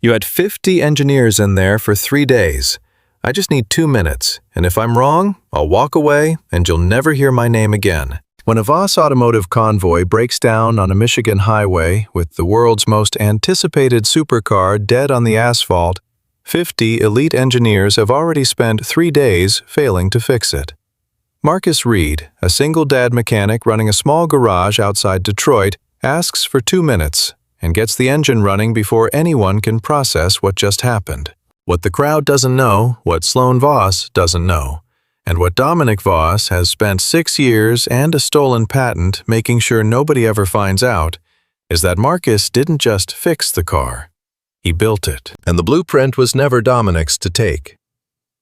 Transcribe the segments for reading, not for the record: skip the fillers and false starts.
You had 50 engineers in there for 3 days. I just need 2 minutes, and if I'm wrong, I'll walk away and you'll never hear my name again. When a Voss Automotive convoy breaks down on a Michigan highway with the world's most anticipated supercar dead on the asphalt, 50 elite engineers have already spent 3 days failing to fix it. Marcus Reed, a single dad mechanic running a small garage outside Detroit, asks for 2 minutes and gets the engine running before anyone can process what just happened. What the crowd doesn't know, what Sloan Voss doesn't know, and what Dominic Voss has spent 6 years and a stolen patent making sure nobody ever finds out, is that Marcus didn't just fix the car. He built it, and the blueprint was never Dominic's to take.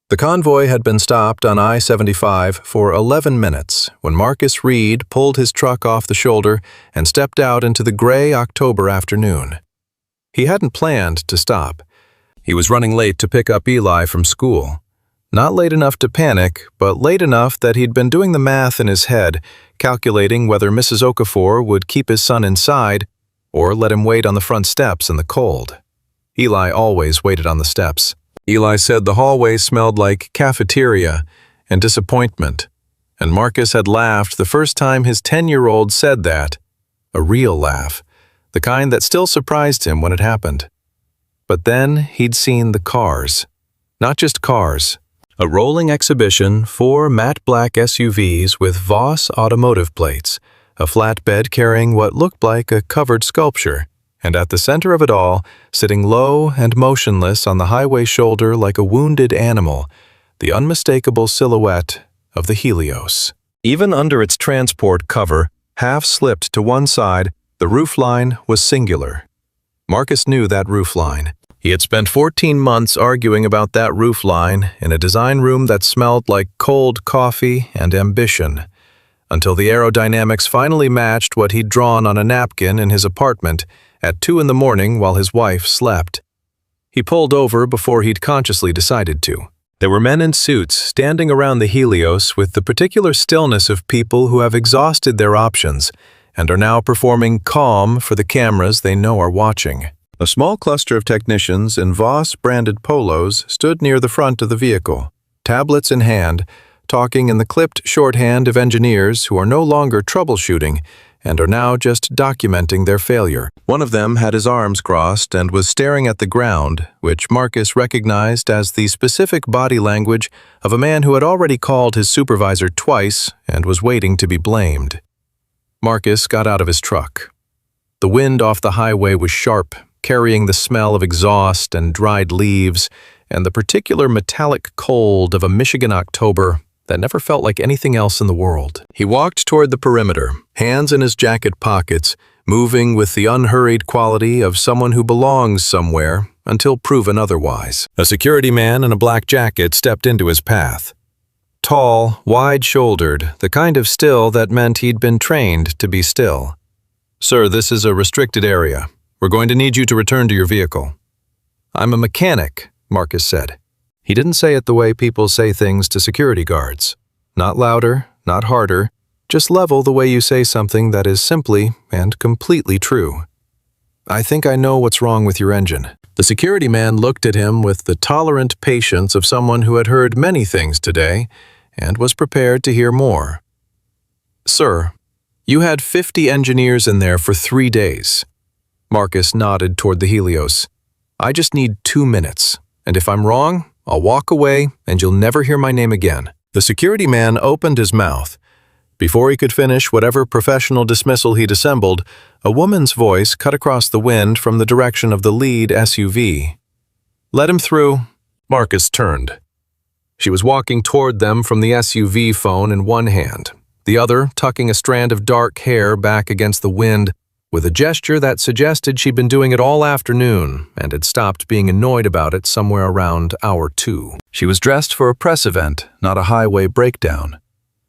The convoy had been stopped on I-75 for 11 minutes when Marcus Reed pulled his truck off the shoulder and stepped out into the gray October afternoon. He hadn't planned to stop. He was running late to pick up Eli from school. Not late enough to panic, but late enough that he'd been doing the math in his head, calculating whether Mrs. Okafor would keep his son inside or let him wait on the front steps in the cold. Eli always waited on the steps. Eli said the hallway smelled like cafeteria and disappointment, and Marcus had laughed the first time his 10-year-old said that. A real laugh, the kind that still surprised him when it happened. But then he'd seen the cars. Not just cars. A rolling exhibition, 4 matte black SUVs with Voss Automotive plates, a flatbed carrying what looked like a covered sculpture, and at the center of it all, sitting low and motionless on the highway shoulder like a wounded animal, the unmistakable silhouette of the Helios. Even under its transport cover, half slipped to one side, the roofline was singular. Marcus knew that roofline. He had spent 14 months arguing about that roofline in a design room that smelled like cold coffee and ambition, until the aerodynamics finally matched what he'd drawn on a napkin in his apartment at 2 in the morning while his wife slept. He pulled over before he'd consciously decided to. There were men in suits standing around the Helios with the particular stillness of people who have exhausted their options and are now performing calm for the cameras they know are watching. A small cluster of technicians in Voss-branded polos stood near the front of the vehicle, tablets in hand, talking in the clipped shorthand of engineers who are no longer troubleshooting and are now just documenting their failure. One of them had his arms crossed and was staring at the ground, which Marcus recognized as the specific body language of a man who had already called his supervisor twice and was waiting to be blamed. Marcus got out of his truck. The wind off the highway was sharp, carrying the smell of exhaust and dried leaves and the particular metallic cold of a Michigan October that never felt like anything else in the world. He walked toward the perimeter, hands in his jacket pockets, moving with the unhurried quality of someone who belongs somewhere until proven otherwise. A security man in a black jacket stepped into his path. Tall, wide-shouldered, the kind of still that meant he'd been trained to be still. "Sir, this is a restricted area. We're going to need you to return to your vehicle." "I'm a mechanic," Marcus said. He didn't say it the way people say things to security guards. Not louder, not harder, just level the way you say something that is simply and completely true. "I think I know what's wrong with your engine." The security man looked at him with the tolerant patience of someone who had heard many things today and was prepared to hear more. "Sir, you had 50 engineers in there for 3 days. Marcus nodded toward the Helios. "I just need 2 minutes, and if I'm wrong, I'll walk away and you'll never hear my name again." The security man opened his mouth. Before he could finish whatever professional dismissal he'd assembled, a woman's voice cut across the wind from the direction of the lead SUV. "Let him through." Marcus turned. She was walking toward them from the SUV phone in one hand, the other tucking a strand of dark hair back against the wind, with a gesture that suggested she'd been doing it all afternoon and had stopped being annoyed about it somewhere around hour 2. She was dressed for a press event, not a highway breakdown.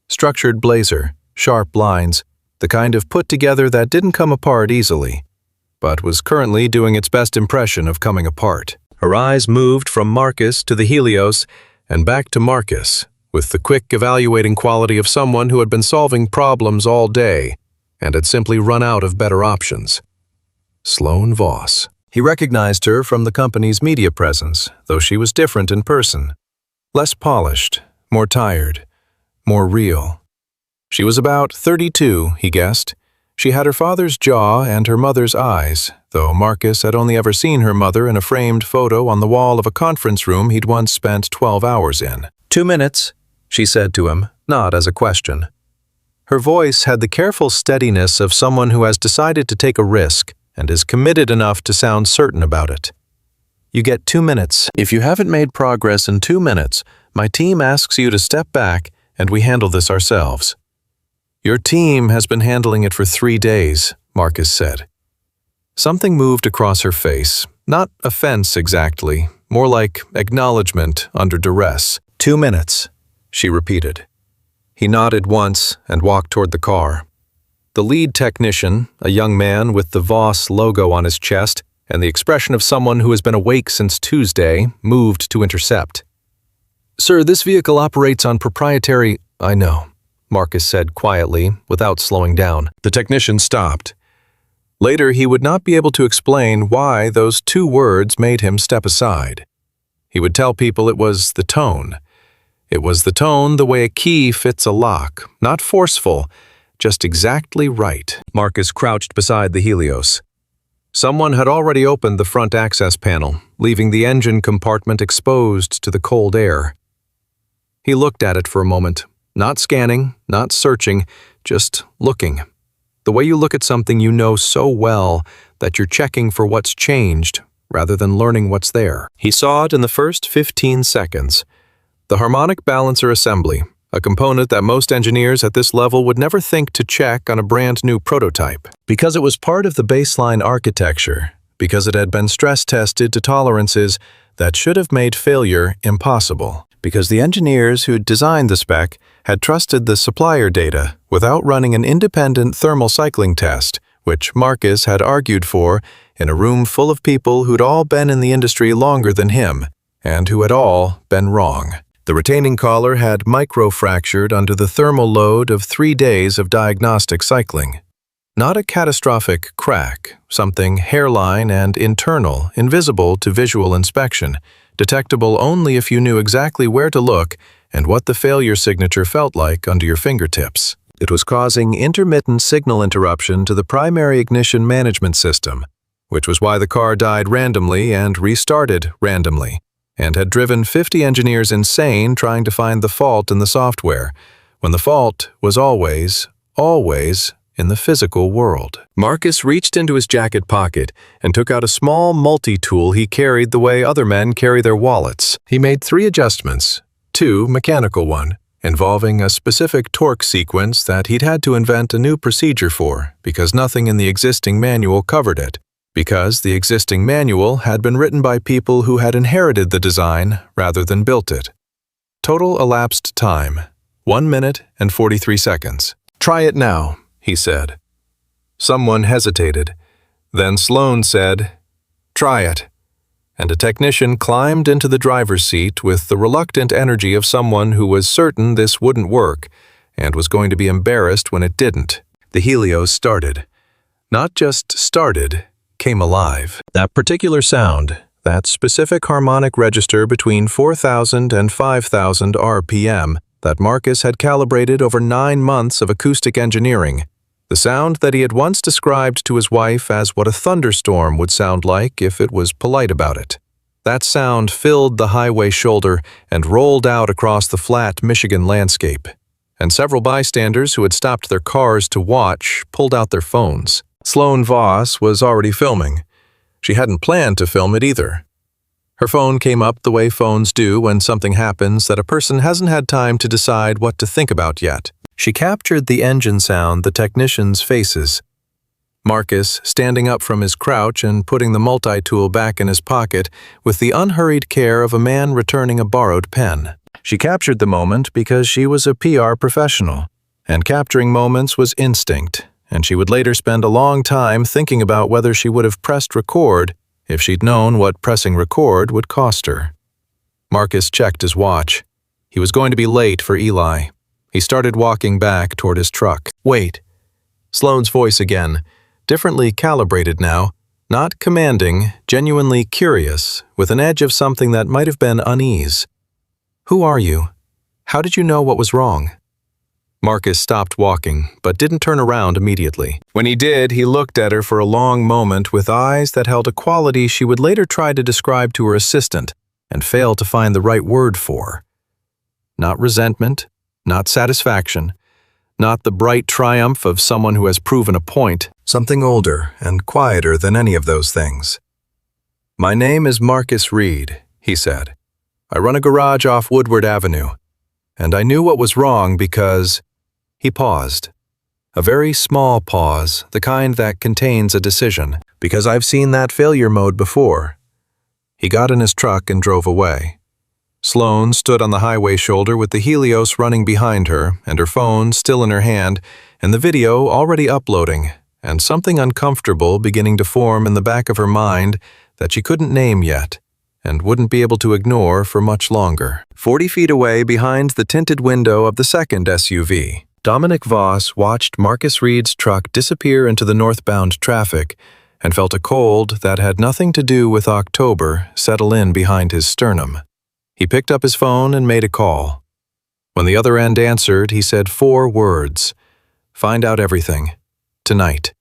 Structured blazer, sharp lines, the kind of put-together that didn't come apart easily, but was currently doing its best impression of coming apart. Her eyes moved from Marcus to the Helios and back to Marcus, with the quick evaluating quality of someone who had been solving problems all day and had simply run out of better options. Sloan Voss. He recognized her from the company's media presence, though she was different in person. Less polished, more tired, more real. She was about 32, he guessed. She had her father's jaw and her mother's eyes, though Marcus had only ever seen her mother in a framed photo on the wall of a conference room he'd once spent 12 hours in. 2 minutes, she said to him, not as a question. Her voice had the careful steadiness of someone who has decided to take a risk and is committed enough to sound certain about it. You get 2 minutes. If you haven't made progress in 2 minutes, my team asks you to step back and we handle this ourselves. Your team has been handling it for 3 days, Marcus said. Something moved across her face, not offense exactly, more like acknowledgement under duress. 2 minutes, she repeated. He nodded once and walked toward the car. The lead technician, a young man with the Voss logo on his chest and the expression of someone who has been awake since Tuesday, moved to intercept. Sir, this vehicle operates on proprietary— I know, Marcus said quietly, without slowing down. The technician stopped. Later, he would not be able to explain why those 2 words made him step aside. He would tell people it was the tone. It was the tone the way a key fits a lock, not forceful, just exactly right. Marcus crouched beside the Helios. Someone had already opened the front access panel, leaving the engine compartment exposed to the cold air. He looked at it for a moment, not scanning, not searching, just looking. The way you look at something you know so well that you're checking for what's changed rather than learning what's there. He saw it in the first 15 seconds. The harmonic balancer assembly, a component that most engineers at this level would never think to check on a brand new prototype. Because it was part of the baseline architecture, because it had been stress tested to tolerances that should have made failure impossible. Because the engineers who'd designed the spec had trusted the supplier data without running an independent thermal cycling test, which Marcus had argued for in a room full of people who'd all been in the industry longer than him, and who had all been wrong. The retaining collar had micro-fractured under the thermal load of 3 days of diagnostic cycling. Not a catastrophic crack, something hairline and internal, invisible to visual inspection, detectable only if you knew exactly where to look and what the failure signature felt like under your fingertips. It was causing intermittent signal interruption to the primary ignition management system, which was why the car died randomly and restarted randomly, and had driven 50 engineers insane trying to find the fault in the software, when the fault was always in the physical world. Marcus reached into his jacket pocket and took out a small multi-tool he carried the way other men carry their wallets. He made 3 adjustments, 2 mechanical one, involving a specific torque sequence that he'd had to invent a new procedure for because nothing in the existing manual covered it, because the existing manual had been written by people who had inherited the design rather than built it. Total elapsed time, 1 minute and 43 seconds. Try it now, he said. Someone hesitated. Then Sloan said, "Try it." And a technician climbed into the driver's seat with the reluctant energy of someone who was certain this wouldn't work and was going to be embarrassed when it didn't. The Helios started. Not just started, came alive. That particular sound, that specific harmonic register between 4,000 and 5,000 RPM that Marcus had calibrated over 9 months of acoustic engineering, the sound that he had once described to his wife as what a thunderstorm would sound like if it was polite about it. That sound filled the highway shoulder and rolled out across the flat Michigan landscape, and several bystanders who had stopped their cars to watch pulled out their phones. Sloan Voss was already filming. She hadn't planned to film it either. Her phone came up the way phones do when something happens that a person hasn't had time to decide what to think about yet. She captured the engine sound the technicians' faces. Marcus, standing up from his crouch and putting the multi-tool back in his pocket with the unhurried care of a man returning a borrowed pen. She captured the moment because she was a PR professional, and capturing moments was instinct, and she would later spend a long time thinking about whether she would have pressed record if she'd known what pressing record would cost her. Marcus checked his watch. He was going to be late for Eli. He started walking back toward his truck. "Wait." Sloan's voice again, differently calibrated now, Not commanding, genuinely curious, with an edge of something that might have been unease. "Who are you? How did you know what was wrong?" Marcus stopped walking, but didn't turn around immediately. When he did, he looked at her for a long moment with eyes that held a quality she would later try to describe to her assistant and fail to find the right word for. Not resentment, not satisfaction, not the bright triumph of someone who has proven a point. Something older and quieter than any of those things. "My name is Marcus Reed," he said. "I run a garage off Woodward Avenue, and I knew what was wrong because—" He paused. A very small pause, the kind that contains a decision, because I've seen that failure mode before. He got in his truck and drove away. Sloane stood on the highway shoulder with the Helios running behind her and her phone still in her hand and the video already uploading, and something uncomfortable beginning to form in the back of her mind that she couldn't name yet and wouldn't be able to ignore for much longer. 40 feet away behind the tinted window of the second SUV, Dominic Voss watched Marcus Reed's truck disappear into the northbound traffic and felt a cold that had nothing to do with October settle in behind his sternum. He picked up his phone and made a call. When the other end answered, he said 4 words: "Find out everything. Tonight."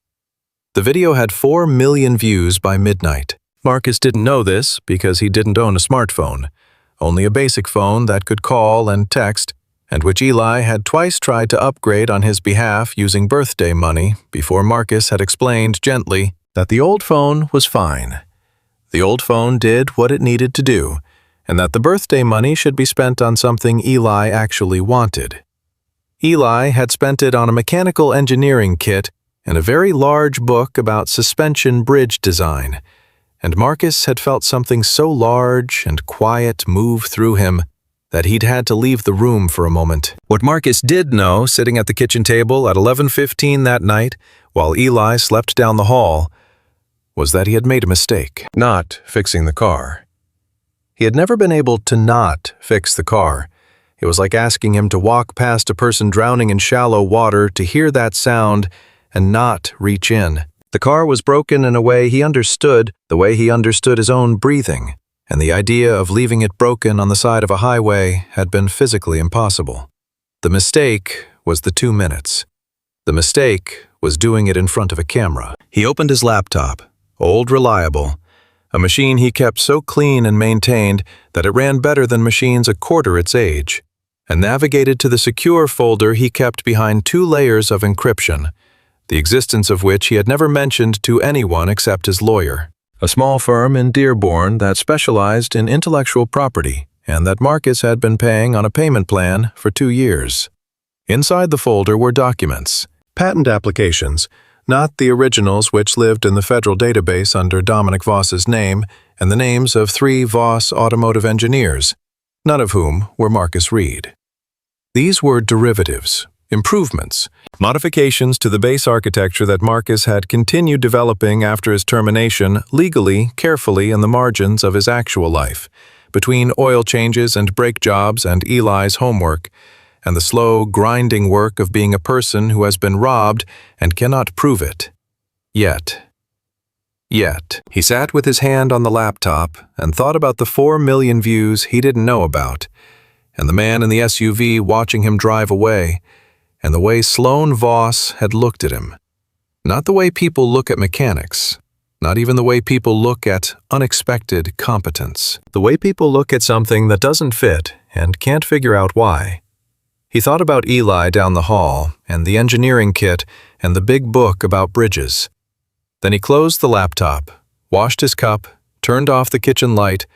The video had 4 million views by midnight. Marcus didn't know this because he didn't own a smartphone, only a basic phone that could call and text, and which Eli had twice tried to upgrade on his behalf using birthday money before Marcus had explained gently that the old phone was fine. The old phone did what it needed to do, and that the birthday money should be spent on something Eli actually wanted. Eli had spent it on a mechanical engineering kit and a very large book about suspension bridge design, and Marcus had felt something so large and quiet move through him that he'd had to leave the room for a moment. What Marcus did know, sitting at the kitchen table at 11:15 that night, while Eli slept down the hall, was that he had made a mistake, not fixing the car. He had never been able to not fix the car. It was like asking him to walk past a person drowning in shallow water to hear that sound and not reach in. The car was broken in a way he understood, the way he understood his own breathing, and the idea of leaving it broken on the side of a highway had been physically impossible. The mistake was the 2 minutes. The mistake was doing it in front of a camera. He opened his laptop, old reliable, a machine he kept so clean and maintained that it ran better than machines a quarter its age, and navigated to the secure folder he kept behind 2 layers of encryption, the existence of which he had never mentioned to anyone except his lawyer. A small firm in Dearborn that specialized in intellectual property and that Marcus had been paying on a payment plan for 2 years. Inside the folder were documents, patent applications, not the originals which lived in the federal database under Dominic Voss's name and the names of 3 Voss Automotive engineers, none of whom were Marcus Reed. These were derivatives, improvements, modifications to the base architecture that Marcus had continued developing after his termination legally, carefully in the margins of his actual life, between oil changes and brake jobs and Eli's homework, and the slow, grinding work of being a person who has been robbed and cannot prove it. Yet. He sat with his hand on the laptop and thought about the 4 million views he didn't know about, and the man in the SUV watching him drive away, and the way Sloane Voss had looked at him. Not the way people look at mechanics, not even the way people look at unexpected competence. The way people look at something that doesn't fit and can't figure out why. He thought about Eli down the hall, and the engineering kit, and the big book about bridges. Then he closed the laptop, washed his cup, turned off the kitchen light,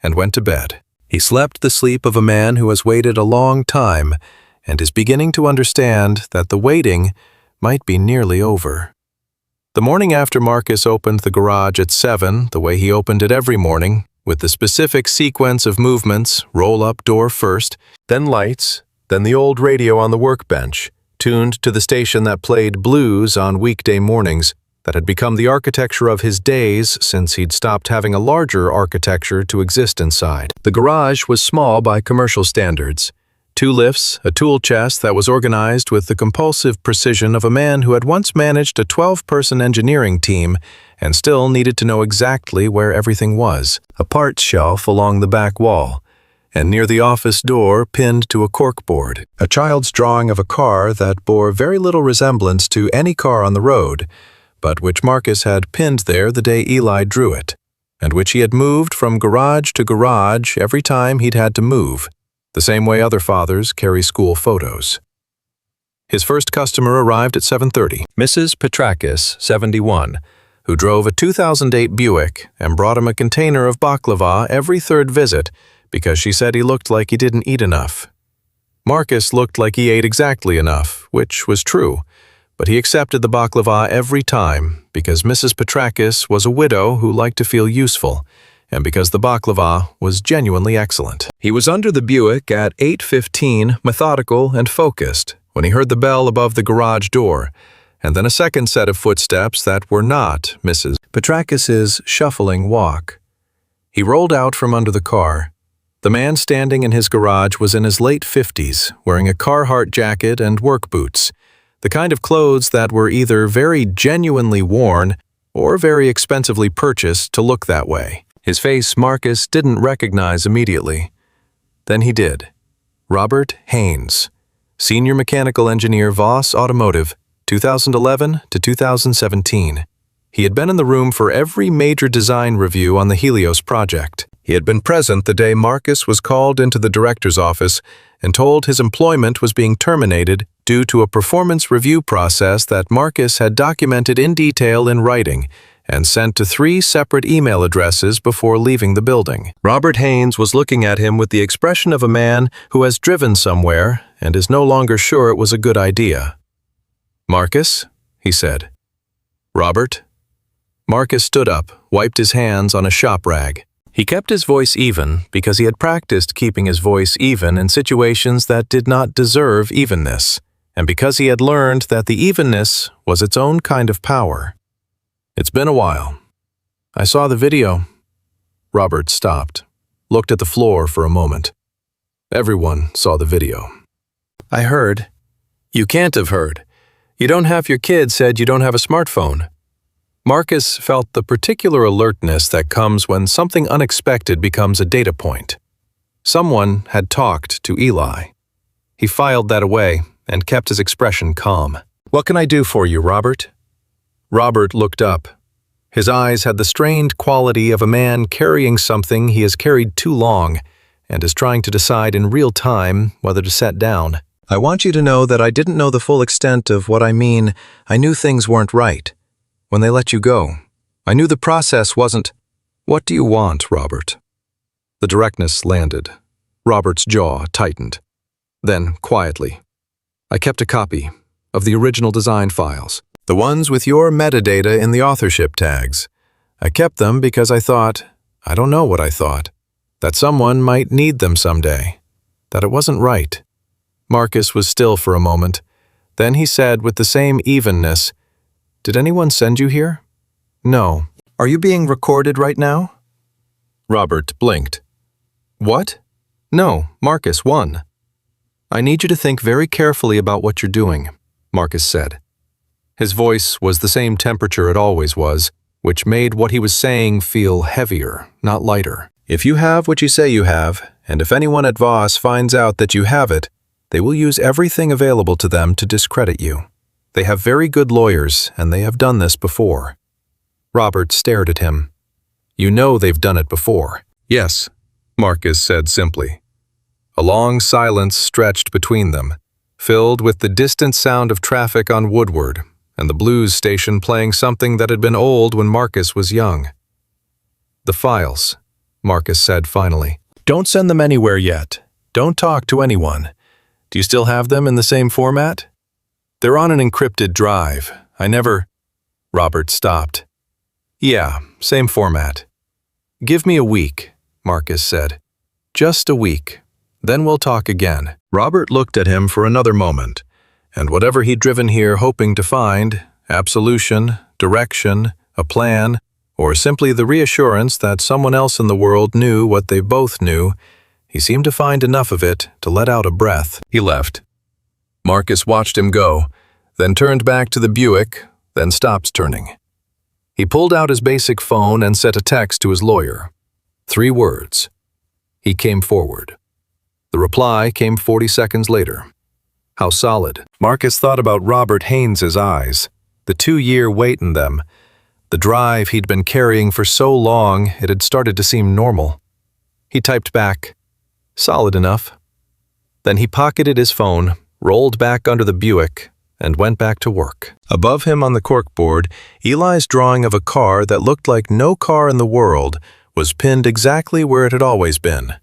and went to bed. He slept the sleep of a man who has waited a long time and is beginning to understand that the waiting might be nearly over. The morning after Marcus opened the garage at 7, the way he opened it every morning, with the specific sequence of movements, roll up door first, then lights, then the old radio on the workbench, tuned to the station that played blues on weekday mornings, that had become the architecture of his days since he'd stopped having a larger architecture to exist inside. The garage was small by commercial standards, 2 lifts, a tool chest that was organized with the compulsive precision of a man who had once managed a 12-person engineering team and still needed to know exactly where everything was. A parts shelf along the back wall, and near the office door pinned to a corkboard. A child's drawing of a car that bore very little resemblance to any car on the road, but which Marcus had pinned there the day Eli drew it, and which he had moved from garage to garage every time he'd had to move, the same way other fathers carry school photos. His first customer arrived at 7:30, Mrs. Petrakis, 71, who drove a 2008 Buick and brought him a container of baklava every third visit because she said he looked like he didn't eat enough. Marcus looked like he ate exactly enough, which was true, but he accepted the baklava every time because Mrs. Petrakis was a widow who liked to feel useful, and because the baklava was genuinely excellent. He was under the Buick at 8:15, methodical and focused, when he heard the bell above the garage door, and then a second set of footsteps that were not Mrs. Petrakis's shuffling walk. He rolled out from under the car. The man standing in his garage was in his late 50s, wearing a Carhartt jacket and work boots, the kind of clothes that were either very genuinely worn or very expensively purchased to look that way. His face Marcus didn't recognize immediately. Then he did. Robert Haynes, Senior Mechanical Engineer, Voss Automotive, 2011 to 2017. He had been in the room for every major design review on the Helios project. He had been present the day Marcus was called into the director's office and told his employment was being terminated due to a performance review process that Marcus had documented in detail in writing and sent to 3 separate email addresses before leaving the building. Robert Haynes was looking at him with the expression of a man who has driven somewhere and is no longer sure it was a good idea. "Marcus?" he said. "Robert?" Marcus stood up, wiped his hands on a shop rag. He kept his voice even because he had practiced keeping his voice even in situations that did not deserve evenness, and because he had learned that the evenness was its own kind of power. "It's been a while. I saw the video." Robert stopped, looked at the floor for a moment. "Everyone saw the video." "I heard." "You can't have heard. You don't have your kid said you don't have a smartphone." Marcus felt the particular alertness that comes when something unexpected becomes a data point. Someone had talked to Eli. He filed that away and kept his expression calm. "What can I do for you, Robert?" Robert looked up. His eyes had the strained quality of a man carrying something he has carried too long and is trying to decide in real time whether to set down. "I want you to know that I didn't know the full extent of what I mean. I knew things weren't right. When they let you go, I knew the process wasn't—" "What do you want, Robert?" The directness landed. Robert's jaw tightened. Then, quietly, "I kept a copy of the original design files. The ones with your metadata in the authorship tags. I kept them because I thought, I don't know what I thought, that someone might need them someday, that it wasn't right." Marcus was still for a moment. Then he said with the same evenness, "Did anyone send you here?" "No." "Are you being recorded right now?" Robert blinked. "What?" "No, Marcus, one." "I need you to think very carefully about what you're doing," Marcus said. His voice was the same temperature it always was, which made what he was saying feel heavier, not lighter. "If you have what you say you have, and if anyone at Voss finds out that you have it, they will use everything available to them to discredit you. They have very good lawyers, and they have done this before." Robert stared at him. "You know they've done it before." "Yes," Marcus said simply. A long silence stretched between them, filled with the distant sound of traffic on Woodward and the blues station playing something that had been old when Marcus was young. "The files," Marcus said finally. "Don't send them anywhere yet. Don't talk to anyone. Do you still have them in the same format?" "They're on an encrypted drive. I never—" Robert stopped. "Yeah, same format." "Give me a week," Marcus said. "Just a week. Then we'll talk again." Robert looked at him for another moment, and whatever he'd driven here hoping to find, absolution, direction, a plan, or simply the reassurance that someone else in the world knew what they both knew, He seemed to find enough of it to let out a breath. He left. Marcus watched him go, then turned back to the Buick, then stopped turning. He pulled out his basic phone and sent a text to his lawyer. 3 words. He came forward. The reply came 40 seconds later. How solid. Marcus thought about Robert Haynes's eyes, the 2-year wait in them, the drive he'd been carrying for so long it had started to seem normal. He typed back, "Solid enough." Then he pocketed his phone, rolled back under the Buick, and went back to work. Above him on the corkboard, Eli's drawing of a car that looked like no car in the world was pinned exactly where it had always been.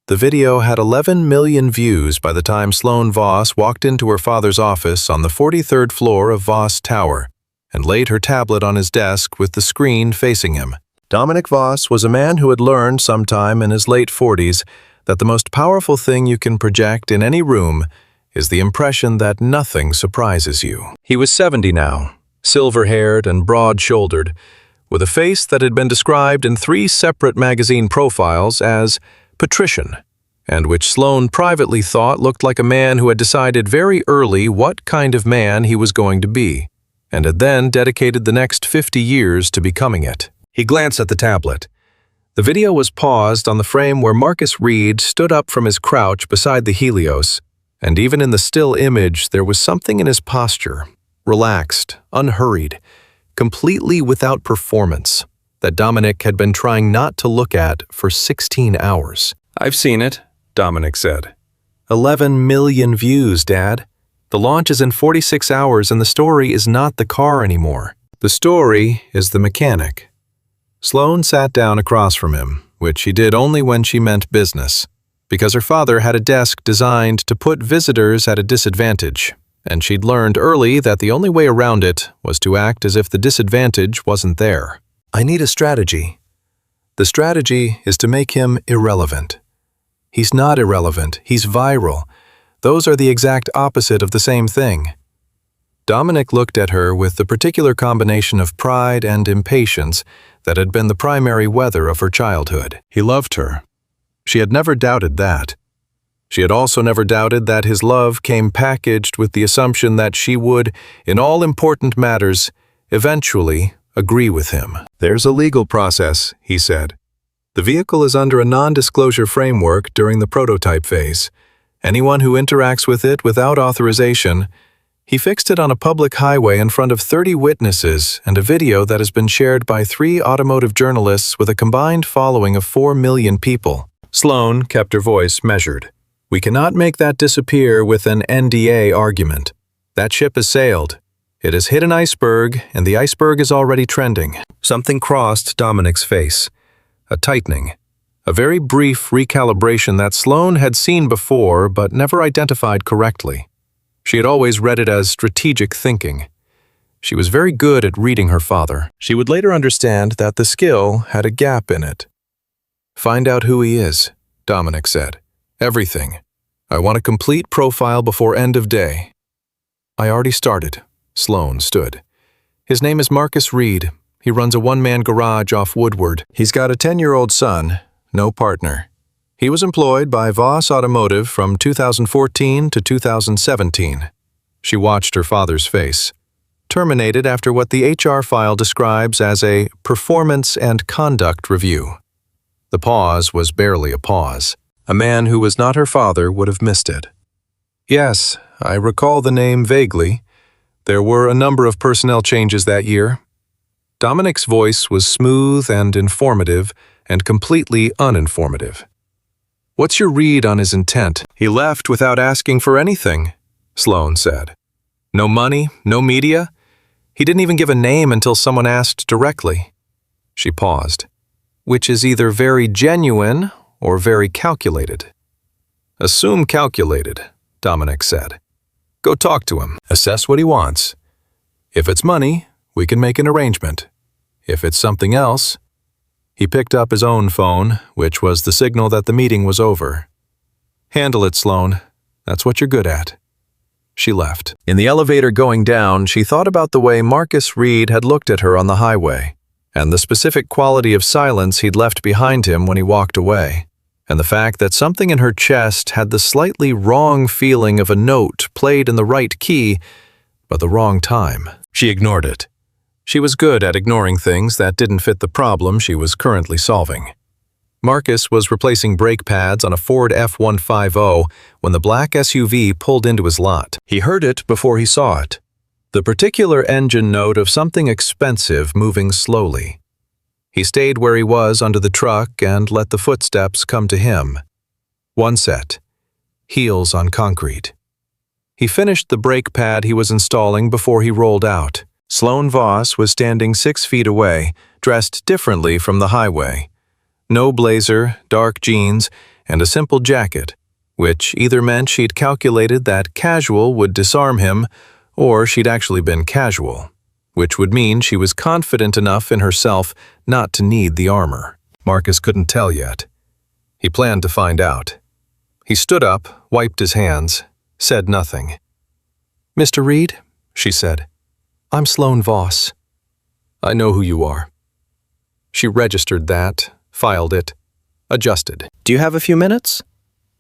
The video had 11 million views by the time Sloan Voss walked into her father's office on the 43rd floor of Voss Tower and laid her tablet on his desk with the screen facing him. Dominic Voss was a man who had learned sometime in his late 40s that the most powerful thing you can project in any room is the impression that nothing surprises you. He was 70 now, silver-haired and broad-shouldered, with a face that had been described in 3 separate magazine profiles as patrician, and which Sloan privately thought looked like a man who had decided very early what kind of man he was going to be, and had then dedicated the next 50 years to becoming it. He glanced at the tablet. The video was paused on the frame where Marcus Reed stood up from his crouch beside the Helios, and even in the still image there was something in his posture, relaxed, unhurried, completely without performance, that Dominic had been trying not to look at for 16 hours. "I've seen it," Dominic said. 11 million views, Dad. The launch is in 46 hours and the story is not the car anymore. The story is the mechanic. Sloan sat down across from him, which she did only when she meant business, because her father had a desk designed to put visitors at a disadvantage, and she'd learned early that the only way around it was to act as if the disadvantage wasn't there. "I need a strategy. The strategy is to make him irrelevant." "He's not irrelevant, he's viral. Those are the exact opposite of the same thing." Dominic looked at her with the particular combination of pride and impatience that had been the primary weather of her childhood. He loved her. She had never doubted that. She had also never doubted that his love came packaged with the assumption that she would, in all important matters, eventually agree with him. "There's a legal process," he said. "The vehicle is under a non-disclosure framework during the prototype phase. Anyone who interacts with it without authorization—" He fixed it on a public highway in front of 30 witnesses and a video that has been shared by 3 automotive journalists with a combined following of 4 million people. Sloan kept her voice measured. "We cannot make that disappear with an NDA argument. That ship has sailed. It has hit an iceberg, and the iceberg is already trending." Something crossed Dominic's face. A tightening. A very brief recalibration that Sloan had seen before but never identified correctly. She had always read it as strategic thinking. She was very good at reading her father. She would later understand that the skill had a gap in it. "Find out who he is," Dominic said. "Everything. I want a complete profile before end of day." "I already started." Sloan stood. "His name is Marcus Reed. He runs a one-man garage off Woodward. He's got a 10-year-old son, no partner. He was employed by Voss Automotive from 2014 to 2017. She watched her father's face. Terminated after what the HR file describes as a performance and conduct review. The pause was barely a pause. A man who was not her father would have missed it. "Yes, I recall the name vaguely. There were a number of personnel changes that year." Dominic's voice was smooth and informative and completely uninformative. "What's your read on his intent?" "He left without asking for anything," Sloan said. "No money, no media. He didn't even give a name until someone asked directly." She paused. "Which is either very genuine or very calculated." "Assume calculated," Dominic said. "Go talk to him. Assess what he wants. If it's money, we can make an arrangement. If it's something else—" He picked up his own phone, which was the signal that the meeting was over. "Handle it, Sloan. That's what you're good at." She left. In the elevator going down, she thought about the way Marcus Reed had looked at her on the highway, and the specific quality of silence he'd left behind him when he walked away, and the fact that something in her chest had the slightly wrong feeling of a note played in the right key, but the wrong time. She ignored it. She was good at ignoring things that didn't fit the problem she was currently solving. Marcus was replacing brake pads on a Ford F-150 when the black SUV pulled into his lot. He heard it before he saw it. The particular engine note of something expensive moving slowly. He stayed where he was under the truck and let the footsteps come to him. One set. Heels on concrete. He finished the brake pad he was installing before he rolled out. Sloan Voss was standing 6 feet away, dressed differently from the highway. No blazer, dark jeans, and a simple jacket, which either meant she'd calculated that casual would disarm him, or she'd actually been casual, which would mean she was confident enough in herself not to need the armor. Marcus couldn't tell yet. He planned to find out. He stood up, wiped his hands, said nothing. "Mr. Reed," she said, "I'm Sloan Voss." "I know who you are." She registered that, filed it, adjusted. "Do you have a few minutes?"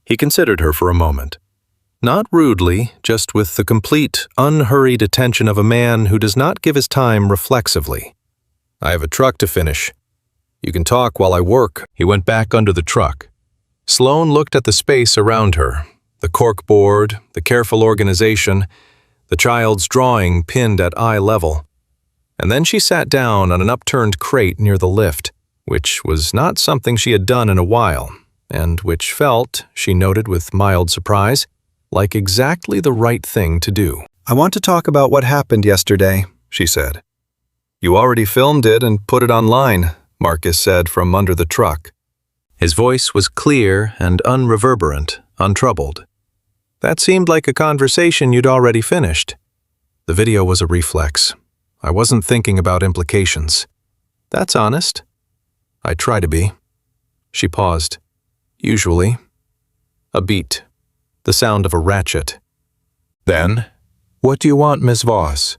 He considered her for a moment. Not rudely, just with the complete, unhurried attention of a man who does not give his time reflexively. "I have a truck to finish. You can talk while I work." He went back under the truck. Sloan looked at the space around her, the corkboard, the careful organization, the child's drawing pinned at eye level. And then she sat down on an upturned crate near the lift, which was not something she had done in a while, and which felt, she noted with mild surprise, like exactly the right thing to do. "I want to talk about what happened yesterday," she said. "You already filmed it and put it online," Marcus said from under the truck. His voice was clear and unreverberant, untroubled. "That seemed like a conversation you'd already finished." "The video was a reflex. I wasn't thinking about implications." "That's honest." "I try to be." She paused. "Usually." A beat. The sound of a ratchet. Then, "What do you want, Miss Voss?"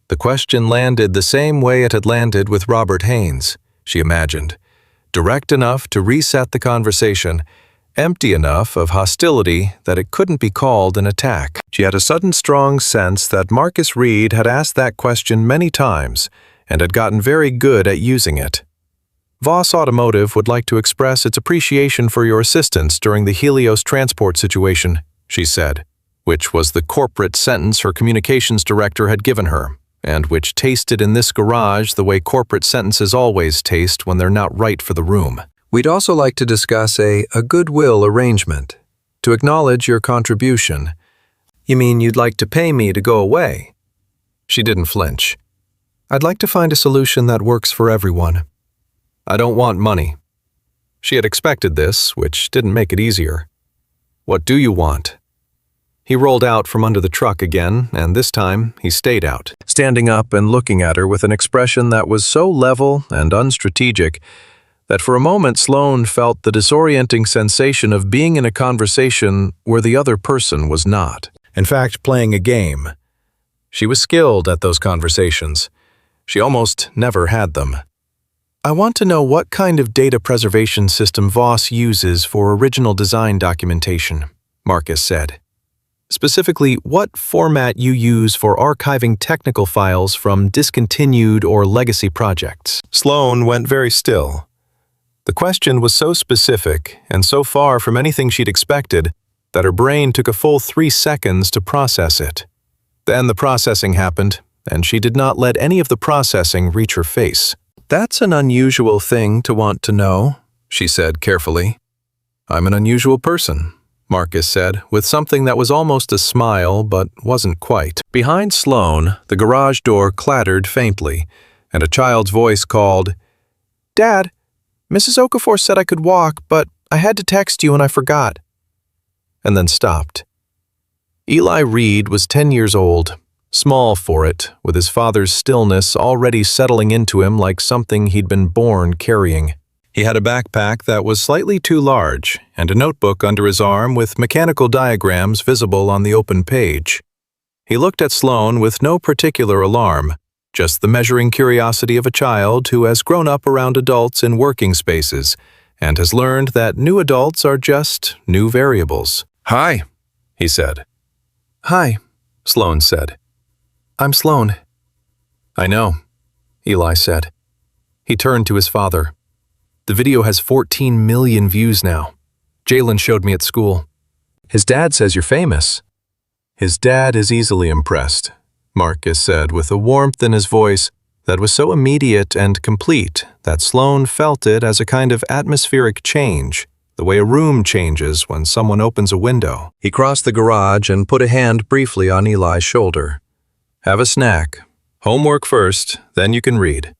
The question landed the same way it had landed with Robert Haynes, she imagined. Direct enough to reset the conversation, empty enough of hostility that it couldn't be called an attack. She had a sudden strong sense that Marcus Reed had asked that question many times and had gotten very good at using it. "Voss Automotive would like to express its appreciation for your assistance during the Helios transport situation," she said, which was the corporate sentence her communications director had given her, and which tasted in this garage the way corporate sentences always taste when they're not right for the room. "We'd also like to discuss a goodwill arrangement, to acknowledge your contribution." "You mean you'd like to pay me to go away?" She didn't flinch. "I'd like to find a solution that works for everyone." "I don't want money." She had expected this, which didn't make it easier. "What do you want?" He rolled out from under the truck again, and this time he stayed out, standing up and looking at her with an expression that was so level and unstrategic that for a moment Sloan felt the disorienting sensation of being in a conversation where the other person was not. In fact, playing a game. She was skilled at those conversations. She almost never had them. "I want to know what kind of data preservation system Voss uses for original design documentation," Marcus said. "Specifically, what format you use for archiving technical files from discontinued or legacy projects." Sloan went very still. The question was so specific and so far from anything she'd expected that her brain took a full 3 seconds to process it. Then the processing happened, and she did not let any of the processing reach her face. "That's an unusual thing to want to know," she said carefully. "I'm an unusual person," Marcus said, with something that was almost a smile but wasn't quite. Behind Sloan, the garage door clattered faintly, and a child's voice called, "Dad, Mrs. Okafor said I could walk, but I had to text you and I forgot." And then stopped. Eli Reed was 10 years old, small for it, with his father's stillness already settling into him like something he'd been born carrying. He had a backpack that was slightly too large and a notebook under his arm with mechanical diagrams visible on the open page. He looked at Sloan with no particular alarm, just the measuring curiosity of a child who has grown up around adults in working spaces and has learned that new adults are just new variables. "Hi," he said. "Hi," Sloane said. "I'm Sloane." "I know," Eli said. He turned to his father. "The video has 14 million views now. Jalen showed me at school." "His dad says you're famous." "His dad is easily impressed," Marcus said with a warmth in his voice that was so immediate and complete that Sloane felt it as a kind of atmospheric change, the way a room changes when someone opens a window. He crossed the garage and put a hand briefly on Eli's shoulder. "Have a snack. Homework first, then you can read."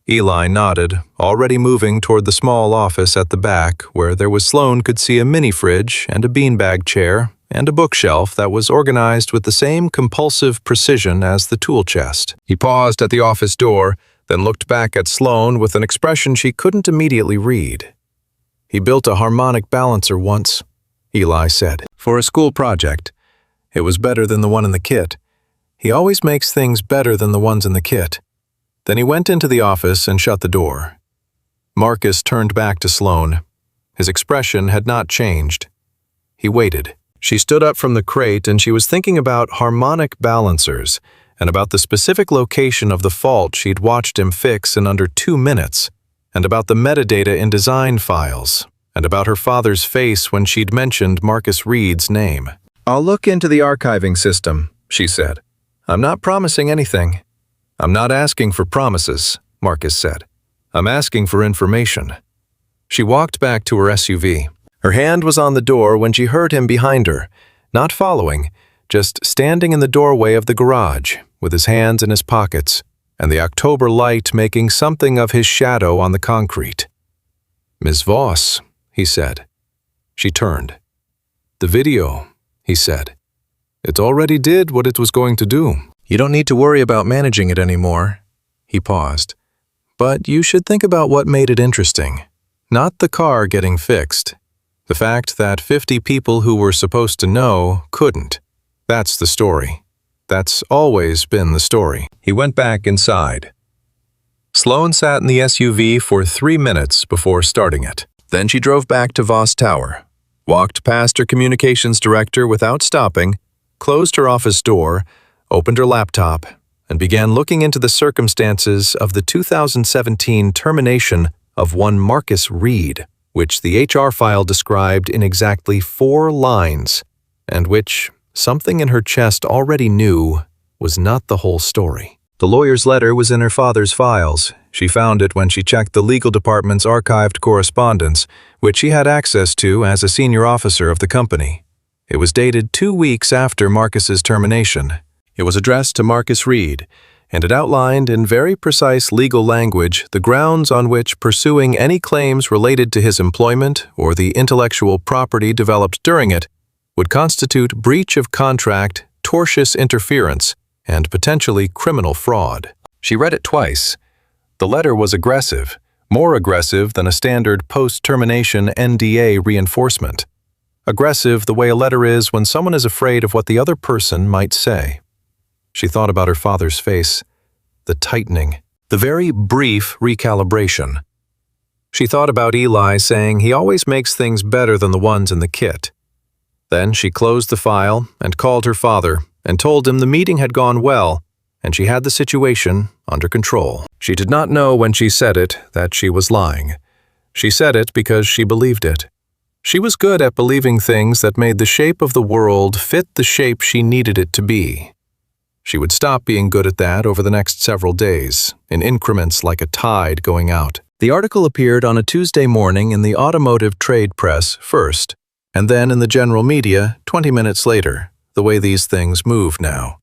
Eli nodded, already moving toward the small office at the back where there was Sloane could see a mini fridge and a beanbag chair and a bookshelf that was organized with the same compulsive precision as the tool chest. He paused at the office door, then looked back at Sloane with an expression she couldn't immediately read. "He built a harmonic balancer once," Eli said, "for a school project. It was better than the one in the kit. He always makes things better than the ones in the kit." Then he went into the office and shut the door. Marcus turned back to Sloane. His expression had not changed. He waited. She stood up from the crate and she was thinking about harmonic balancers and about the specific location of the fault she'd watched him fix in under 2 minutes, and about the metadata in design files, and about her father's face when she'd mentioned Marcus Reed's name. "I'll look into the archiving system," she said. "I'm not promising anything." "I'm not asking for promises," Marcus said. "I'm asking for information." She walked back to her SUV. Her hand was on the door when she heard him behind her, not following, just standing in the doorway of the garage, with his hands in his pockets, and the October light making something of his shadow on the concrete. "Miss Voss," he said. She turned. "The video," he said. "It already did what it was going to do. You don't need to worry about managing it anymore." He paused. "But you should think about what made it interesting. Not the car getting fixed. The fact that 50 people who were supposed to know couldn't. That's the story. That's always been the story." He went back inside. Sloane sat in the SUV for 3 minutes before starting it. Then she drove back to Voss Tower, walked past her communications director without stopping, closed her office door, opened her laptop, and began looking into the circumstances of the 2017 termination of one Marcus Reed, which the HR file described in exactly 4 lines, and which something in her chest already knew was not the whole story. The lawyer's letter was in her father's files. She found it when she checked the legal department's archived correspondence, which she had access to as a senior officer of the company. It was dated 2 weeks after Marcus's termination. It was addressed to Marcus Reed, and it outlined in very precise legal language the grounds on which pursuing any claims related to his employment or the intellectual property developed during it would constitute breach of contract, tortious interference, and potentially criminal fraud. She read it twice. The letter was aggressive, more aggressive than a standard post-termination NDA reinforcement. Aggressive the way a letter is when someone is afraid of what the other person might say. She thought about her father's face, the tightening, the very brief recalibration. She thought about Eli saying he always makes things better than the ones in the kit. Then she closed the file and called her father and told him the meeting had gone well and she had the situation under control. She did not know when she said it that she was lying. She said it because she believed it. She was good at believing things that made the shape of the world fit the shape she needed it to be. She would stop being good at that over the next several days, in increments like a tide going out. The article appeared on a Tuesday morning in the automotive trade press first, and then in the general media 20 minutes later, the way these things move now.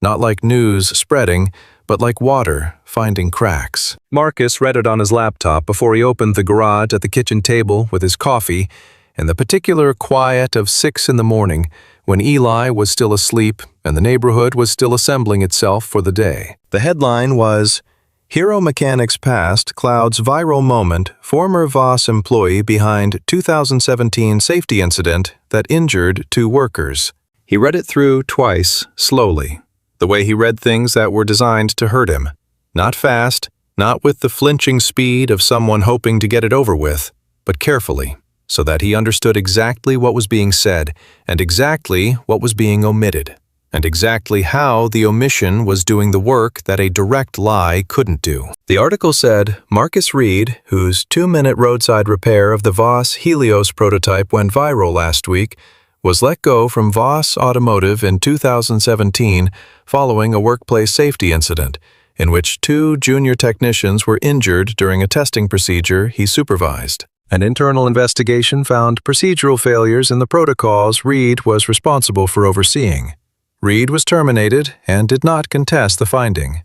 Not like news spreading, but like water finding cracks. Marcus read it on his laptop before he opened the garage at the kitchen table with his coffee, in the particular quiet of 6 in the morning, when Eli was still asleep and the neighborhood was still assembling itself for the day. The headline was, "Hero Mechanics Past Clouds Viral Moment, Former Voss Employee Behind 2017 Safety Incident That Injured 2 Workers." He read it through twice, slowly, the way he read things that were designed to hurt him. Not fast, not with the flinching speed of someone hoping to get it over with, but carefully, so that he understood exactly what was being said and exactly what was being omitted, and exactly how the omission was doing the work that a direct lie couldn't do. The article said Marcus Reed, whose 2-minute roadside repair of the Voss Helios prototype went viral last week, was let go from Voss Automotive in 2017 following a workplace safety incident in which 2 junior technicians were injured during a testing procedure he supervised. An internal investigation found procedural failures in the protocols Reed was responsible for overseeing. Reed was terminated and did not contest the finding.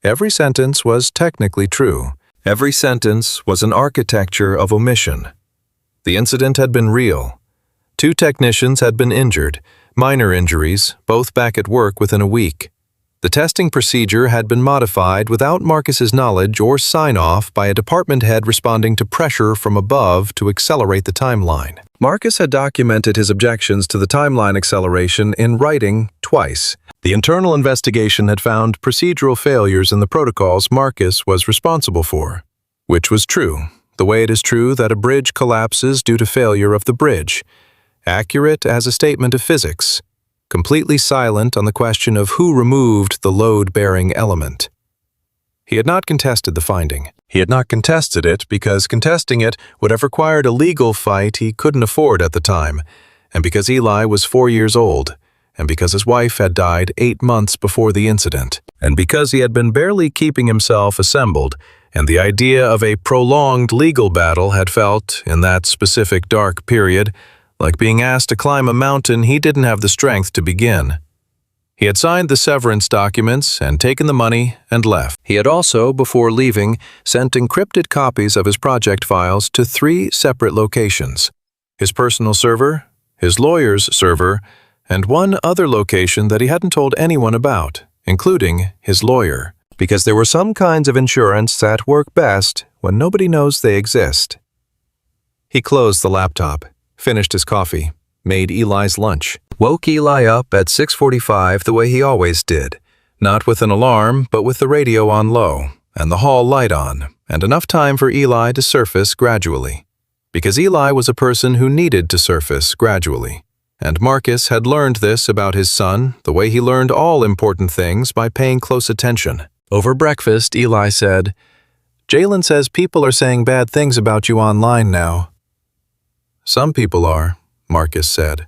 Every sentence was technically true. Every sentence was an architecture of omission. The incident had been real. 2 technicians had been injured, minor injuries, both back at work within a week. The testing procedure had been modified without Marcus's knowledge or sign-off by a department head responding to pressure from above to accelerate the timeline. Marcus had documented his objections to the timeline acceleration in writing twice. The internal investigation had found procedural failures in the protocols Marcus was responsible for, which was true, the way it is true that a bridge collapses due to failure of the bridge. Accurate as a statement of physics, completely silent on the question of who removed the load-bearing element. He had not contested the finding. He had not contested it because contesting it would have required a legal fight he couldn't afford at the time, and because Eli was 4 years old, and because his wife had died 8 months before the incident, and because he had been barely keeping himself assembled, and the idea of a prolonged legal battle had felt, in that specific dark period, like being asked to climb a mountain he didn't have the strength to begin. He had signed the severance documents and taken the money and left. He had also, before leaving, sent encrypted copies of his project files to 3 separate locations: his personal server, his lawyer's server, and one other location that he hadn't told anyone about, including his lawyer, because there were some kinds of insurance that work best when nobody knows they exist. He closed the laptop, finished his coffee, made Eli's lunch, woke Eli up at 6:45 the way he always did, not with an alarm but with the radio on low and the hall light on, and enough time for Eli to surface gradually. Because Eli was a person who needed to surface gradually, and Marcus had learned this about his son the way he learned all important things by paying close attention. Over breakfast, Eli said, "Jalen says people are saying bad things about you online now." "Some people are," Marcus said.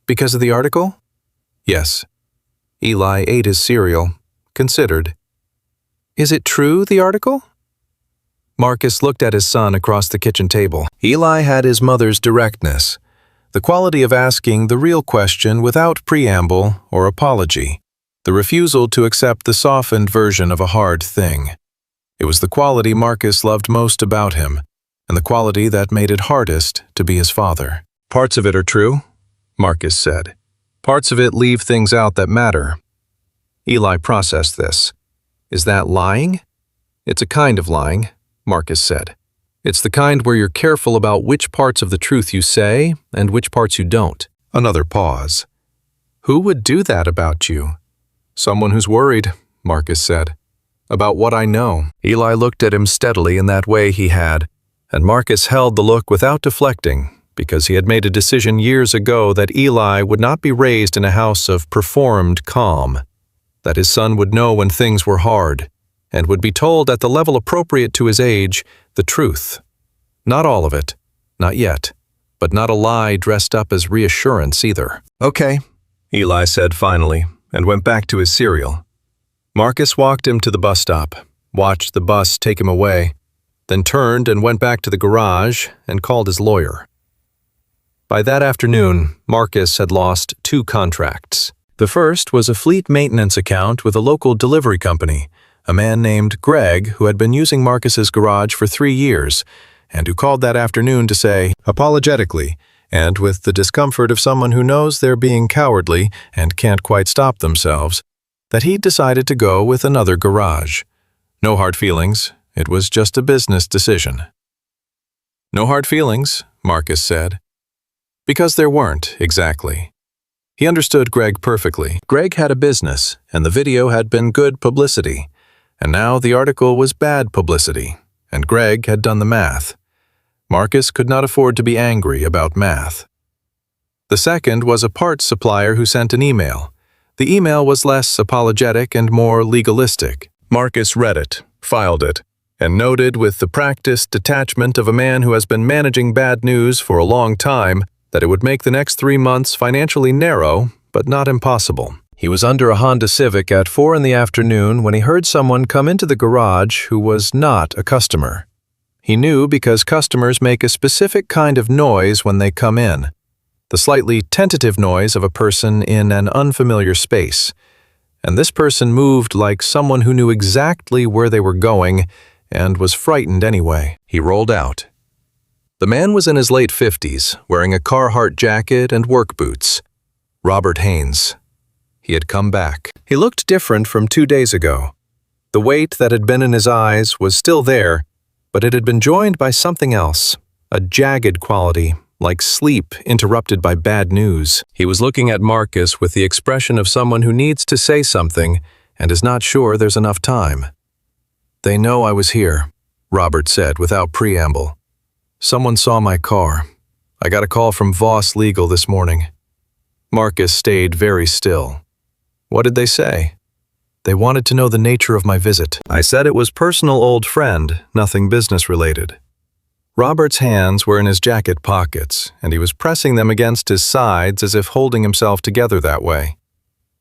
"Because of the article?" "Yes." Eli ate his cereal, considered. "Is it true, the article?" Marcus looked at his son across the kitchen table. Eli had his mother's directness, the quality of asking the real question without preamble or apology, the refusal to accept the softened version of a hard thing. It was the quality Marcus loved most about him, and the quality that made it hardest to be his father. "Parts of it are true," Marcus said. "Parts of it leave things out that matter." Eli processed this. "Is that lying?" "It's a kind of lying," Marcus said. "It's the kind where you're careful about which parts of the truth you say and which parts you don't." Another pause. "Who would do that about you?" "Someone who's worried," Marcus said. "About what I know." Eli looked at him steadily in that way he had, and Marcus held the look without deflecting, because he had made a decision years ago that Eli would not be raised in a house of performed calm, that his son would know when things were hard, and would be told at the level appropriate to his age the truth. Not all of it, not yet, but not a lie dressed up as reassurance either. "Okay," Eli said finally, and went back to his cereal. Marcus walked him to the bus stop, watched the bus take him away, then turned and went back to the garage and called his lawyer. By that afternoon, Marcus had lost 2 contracts. The first was a fleet maintenance account with a local delivery company, a man named Greg who had been using Marcus's garage for 3 years, and who called that afternoon to say, apologetically, and with the discomfort of someone who knows they're being cowardly and can't quite stop themselves, that he'd decided to go with another garage. No hard feelings. It was just a business decision. "No hard feelings," Marcus said. Because there weren't, exactly. He understood Greg perfectly. Greg had a business, and the video had been good publicity. And now the article was bad publicity, and Greg had done the math. Marcus could not afford to be angry about math. The second was a parts supplier who sent an email. The email was less apologetic and more legalistic. Marcus read it, filed it, and noted with the practiced detachment of a man who has been managing bad news for a long time that it would make the next 3 months financially narrow, but not impossible. He was under a Honda Civic at 4 in the afternoon when he heard someone come into the garage who was not a customer. He knew because customers make a specific kind of noise when they come in, the slightly tentative noise of a person in an unfamiliar space. And this person moved like someone who knew exactly where they were going and was frightened anyway. He rolled out. The man was in his late 50s, wearing a Carhartt jacket and work boots. Robert Haynes. He had come back. He looked different from 2 days ago. The weight that had been in his eyes was still there, but it had been joined by something else, a jagged quality, like sleep interrupted by bad news. He was looking at Marcus with the expression of someone who needs to say something and is not sure there's enough time. "They know I was here," Robert said without preamble. "Someone saw my car. I got a call from Voss Legal this morning." Marcus stayed very still. "What did they say?" "They wanted to know the nature of my visit." I said it was personal old friend, nothing business related. Robert's hands were in his jacket pockets, and he was pressing them against his sides as if holding himself together that way.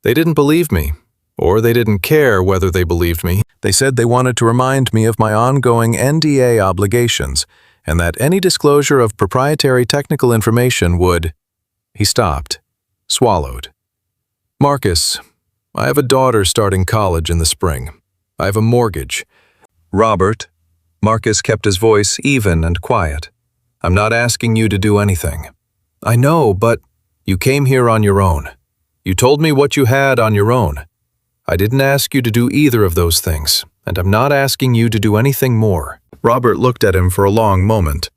"They didn't believe me, or they didn't care whether they believed me. They said they wanted to remind me of my ongoing NDA obligations, and that any disclosure of proprietary technical information would—" He stopped, swallowed. "Marcus, I have a daughter starting college in the spring. I have a mortgage." "Robert," Marcus kept his voice even and quiet, "I'm not asking you to do anything." "I know, but you came here on your own. You told me what you had on your own. I didn't ask you to do either of those things, and I'm not asking you to do anything more." Robert looked at him for a long moment.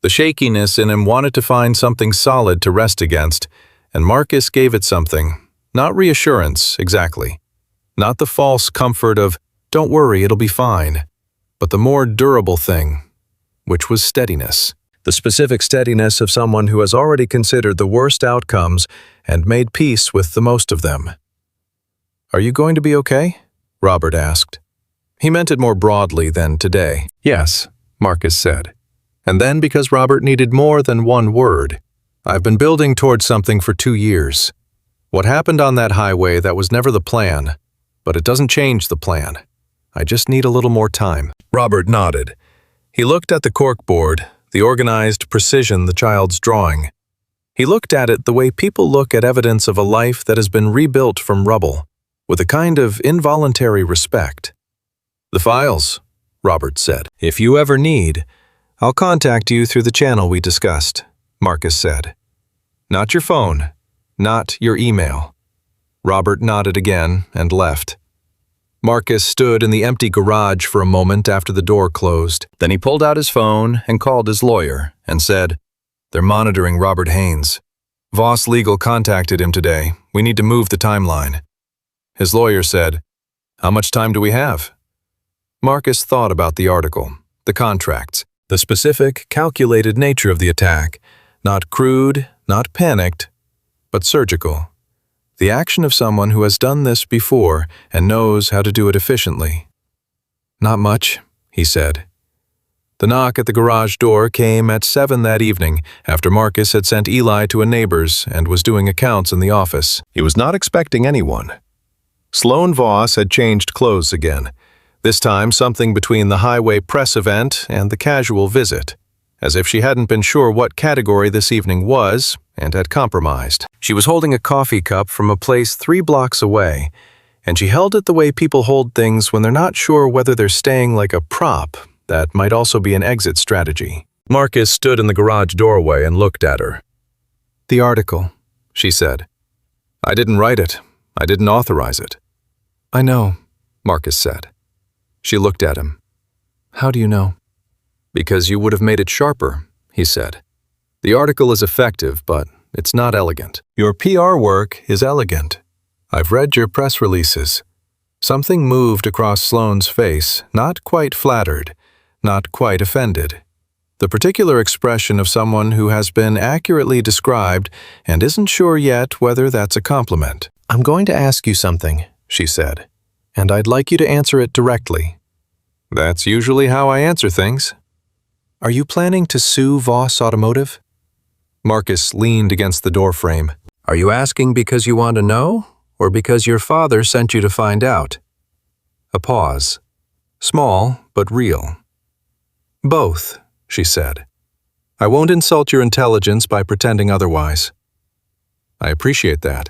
The shakiness in him wanted to find something solid to rest against, and Marcus gave it something. Not reassurance, exactly. Not the false comfort of, "Don't worry, it'll be fine," but the more durable thing, which was steadiness. The specific steadiness of someone who has already considered the worst outcomes and made peace with the most of them. "Are you going to be okay?" Robert asked. He meant it more broadly than today. "Yes," Marcus said. And then, because Robert needed more than one word, "I've been building towards something for 2 years. What happened on that highway, that was never the plan, but it doesn't change the plan. I just need a little more time." Robert nodded. He looked at the corkboard, the organized precision the child's drawing. He looked at it the way people look at evidence of a life that has been rebuilt from rubble, with a kind of involuntary respect. "The files," Robert said. "If you ever need, I'll contact you through the channel we discussed," Marcus said. "Not your phone, not your email." Robert nodded again and left. Marcus stood in the empty garage for a moment after the door closed. Then he pulled out his phone and called his lawyer and said, "They're monitoring Robert Haynes. Voss Legal contacted him today. We need to move the timeline." His lawyer said, "How much time do we have?" Marcus thought about the article, the contracts, the specific, calculated nature of the attack, not crude, not panicked, but surgical. The action of someone who has done this before and knows how to do it efficiently. "Not much," he said. The knock at the garage door came at 7 that evening after Marcus had sent Eli to a neighbor's and was doing accounts in the office. He was not expecting anyone. Sloan Voss had changed clothes again, this time something between the highway press event and the casual visit, as if she hadn't been sure what category this evening was and had compromised. She was holding a coffee cup from a place 3 blocks away, and she held it the way people hold things when they're not sure whether they're staying like a prop that might also be an exit strategy. Marcus stood in the garage doorway and looked at her. "The article," she said. "I didn't write it. I didn't authorize it." "I know," Marcus said. She looked at him. "How do you know?" "Because you would have made it sharper," he said. "The article is effective, but it's not elegant. Your PR work is elegant. I've read your press releases." Something moved across Sloane's face, not quite flattered, not quite offended. the particular expression of someone who has been accurately described and isn't sure yet whether that's a compliment. "I'm going to ask you something," she said, "and I'd like you to answer it directly." "That's usually how I answer things." "Are you planning to sue Voss Automotive?" Marcus leaned against the doorframe. "Are you asking because you want to know, or because your father sent you to find out?" A pause. Small, but real. "Both," she said. "I won't insult your intelligence by pretending otherwise." "I appreciate that."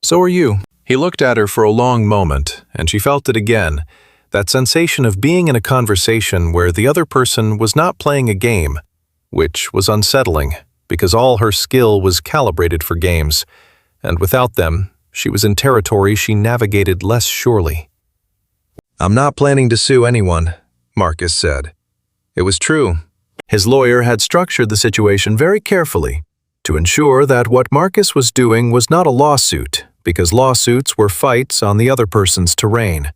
"So are you." He looked at her for a long moment, and she felt it again, that sensation of being in a conversation where the other person was not playing a game, which was unsettling because all her skill was calibrated for games, and without them, she was in territory she navigated less surely. "I'm not planning to sue anyone," Marcus said. It was true. His lawyer had structured the situation very carefully to ensure that what Marcus was doing was not a lawsuit, because lawsuits were fights on the other person's terrain.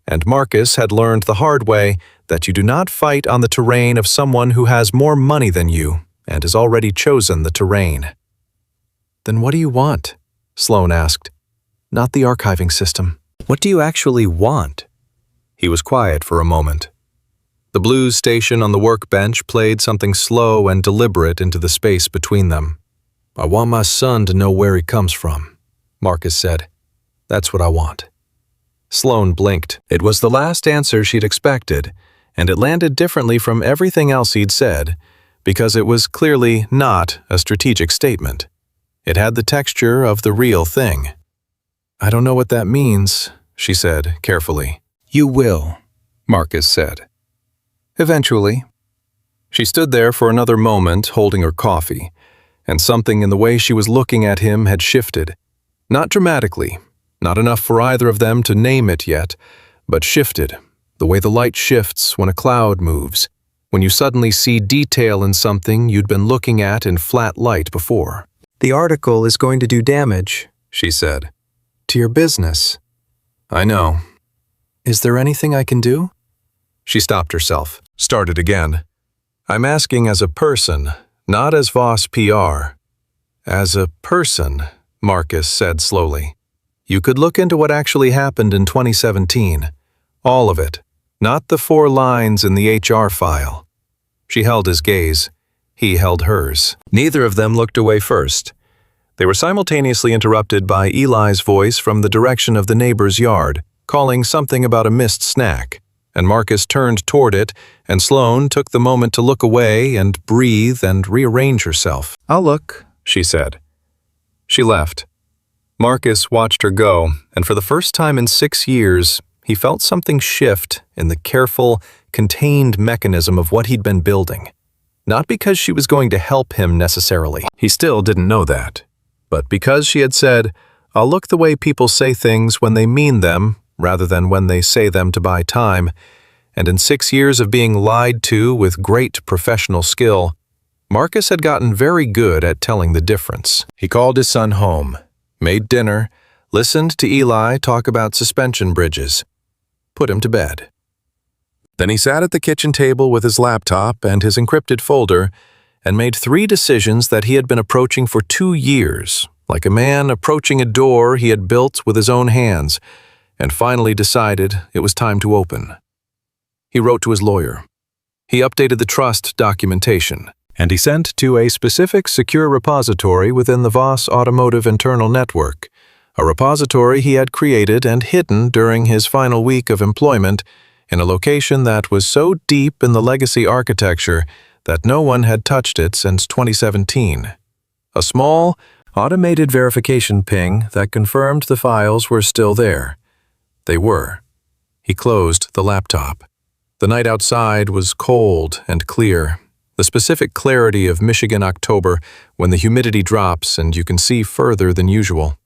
And Marcus had learned the hard way that you do not fight on the terrain of someone who has more money than you and has already chosen the terrain. "Then what do you want?" Sloan asked. "Not the archiving system. What do you actually want?" He was quiet for a moment. The blues station on the workbench played something slow and deliberate into the space between them. "I want my son to know where he comes from," Marcus said. "That's what I want." Sloan blinked. It was the last answer she'd expected, and it landed differently from everything else he'd said, because it was clearly not a strategic statement. It had the texture of the real thing. "I don't know what that means," she said carefully. "You will," Marcus said. "Eventually." She stood there for another moment holding her coffee, and something in the way she was looking at him had shifted. Not dramatically, not enough for either of them to name it yet, but shifted, the way the light shifts when a cloud moves, when you suddenly see detail in something you'd been looking at in flat light before. "The article is going to do damage," she said, "to your business." "I know." "Is there anything I can do?" She stopped herself, started again. "I'm asking as a person, not as Voss PR." "As a person," Marcus said slowly. "You could look into what actually happened in 2017. All of it, not the 4 lines in the HR file." She held his gaze. He held hers. Neither of them looked away first. They were simultaneously interrupted by Eli's voice from the direction of the neighbor's yard, calling something about a missed snack, and Marcus turned toward it, and Sloan took the moment to look away and breathe and rearrange herself. "I'll look," she said. She left. Marcus watched her go, and for the first time in 6 years, he felt something shift in the careful, contained mechanism of what he'd been building. Not because she was going to help him necessarily. He still didn't know that. But because she had said, "I'll look the way people say things when they mean them, rather than when they say them to buy time," and in 6 years of being lied to with great professional skill, Marcus had gotten very good at telling the difference. He called his son home, made dinner, listened to Eli talk about suspension bridges, put him to bed. Then he sat at the kitchen table with his laptop and his encrypted folder and made 3 decisions that he had been approaching for 2 years, like a man approaching a door he had built with his own hands, and finally decided it was time to open. He wrote to his lawyer. He updated the trust documentation, and he sent to a specific secure repository within the Voss Automotive internal network, a repository he had created and hidden during his final week of employment in a location that was so deep in the legacy architecture that no one had touched it since 2017. A small, automated verification ping that confirmed the files were still there. They were. He closed the laptop. The night outside was cold and clear, the specific clarity of Michigan October when the humidity drops and you can see further than usual.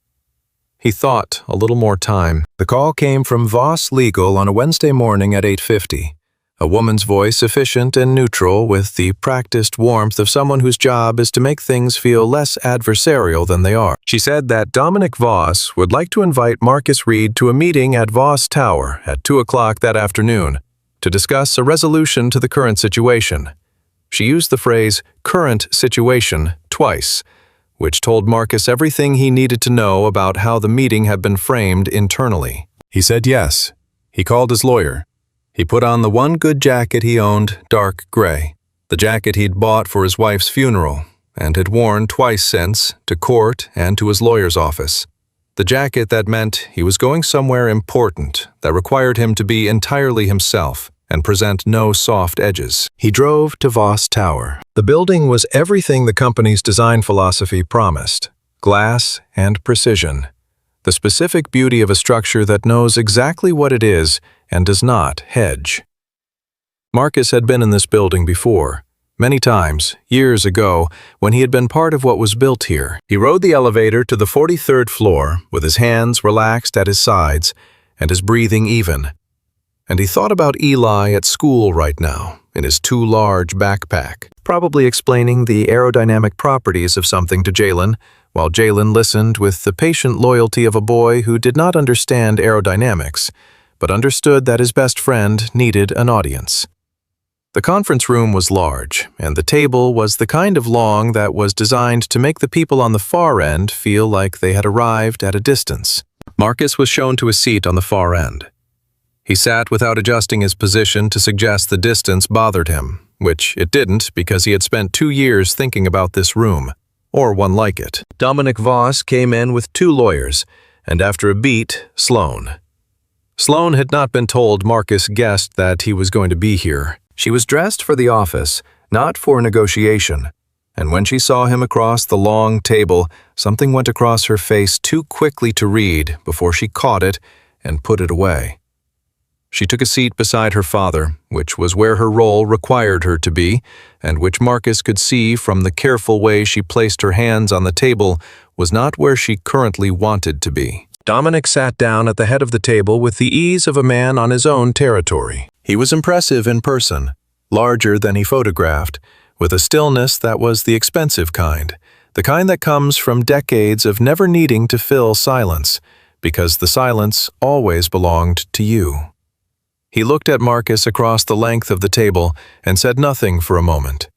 He thought a little more time. The call came from Voss Legal on a Wednesday morning at 8:50. A woman's voice, efficient and neutral, with the practiced warmth of someone whose job is to make things feel less adversarial than they are. She said that Dominic Voss would like to invite Marcus Reed to a meeting at Voss Tower at 2 o'clock that afternoon to discuss a resolution to the current situation. She used the phrase current situation twice, which told Marcus everything he needed to know about how the meeting had been framed internally. He said yes. He called his lawyer. He put on the one good jacket he owned, dark gray, the jacket he'd bought for his wife's funeral and had worn twice since, to court and to his lawyer's office. The jacket that meant he was going somewhere important that required him to be entirely himself and present no soft edges. He drove to Voss Tower. The building was everything the company's design philosophy promised: glass and precision. The specific beauty of a structure that knows exactly what it is and does not hedge. Marcus had been in this building before, many times, years ago, when he had been part of what was built here. He rode the elevator to the 43rd floor with his hands relaxed at his sides and his breathing even. And he thought about Eli at school right now, in his too large backpack, probably explaining the aerodynamic properties of something to Jalen, while Jalen listened with the patient loyalty of a boy who did not understand aerodynamics, but understood that his best friend needed an audience. The conference room was large, and the table was the kind of long that was designed to make the people on the far end feel like they had arrived at a distance. Marcus was shown to a seat on the far end. He sat without adjusting his position to suggest the distance bothered him, which it didn't because he had spent 2 years thinking about this room, or one like it. Dominic Voss came in with 2 lawyers, and after a beat, Sloan. Sloan had not been told Marcus guessed that he was going to be here. She was dressed for the office, not for a negotiation, and when she saw him across the long table, something went across her face too quickly to read before she caught it and put it away. She took a seat beside her father, which was where her role required her to be, and which Marcus could see from the careful way she placed her hands on the table was not where she currently wanted to be. Dominic sat down at the head of the table with the ease of a man on his own territory. He was impressive in person, larger than he photographed, with a stillness that was the expensive kind, the kind that comes from decades of never needing to fill silence, because the silence always belonged to you. He looked at Marcus across the length of the table and said nothing for a moment,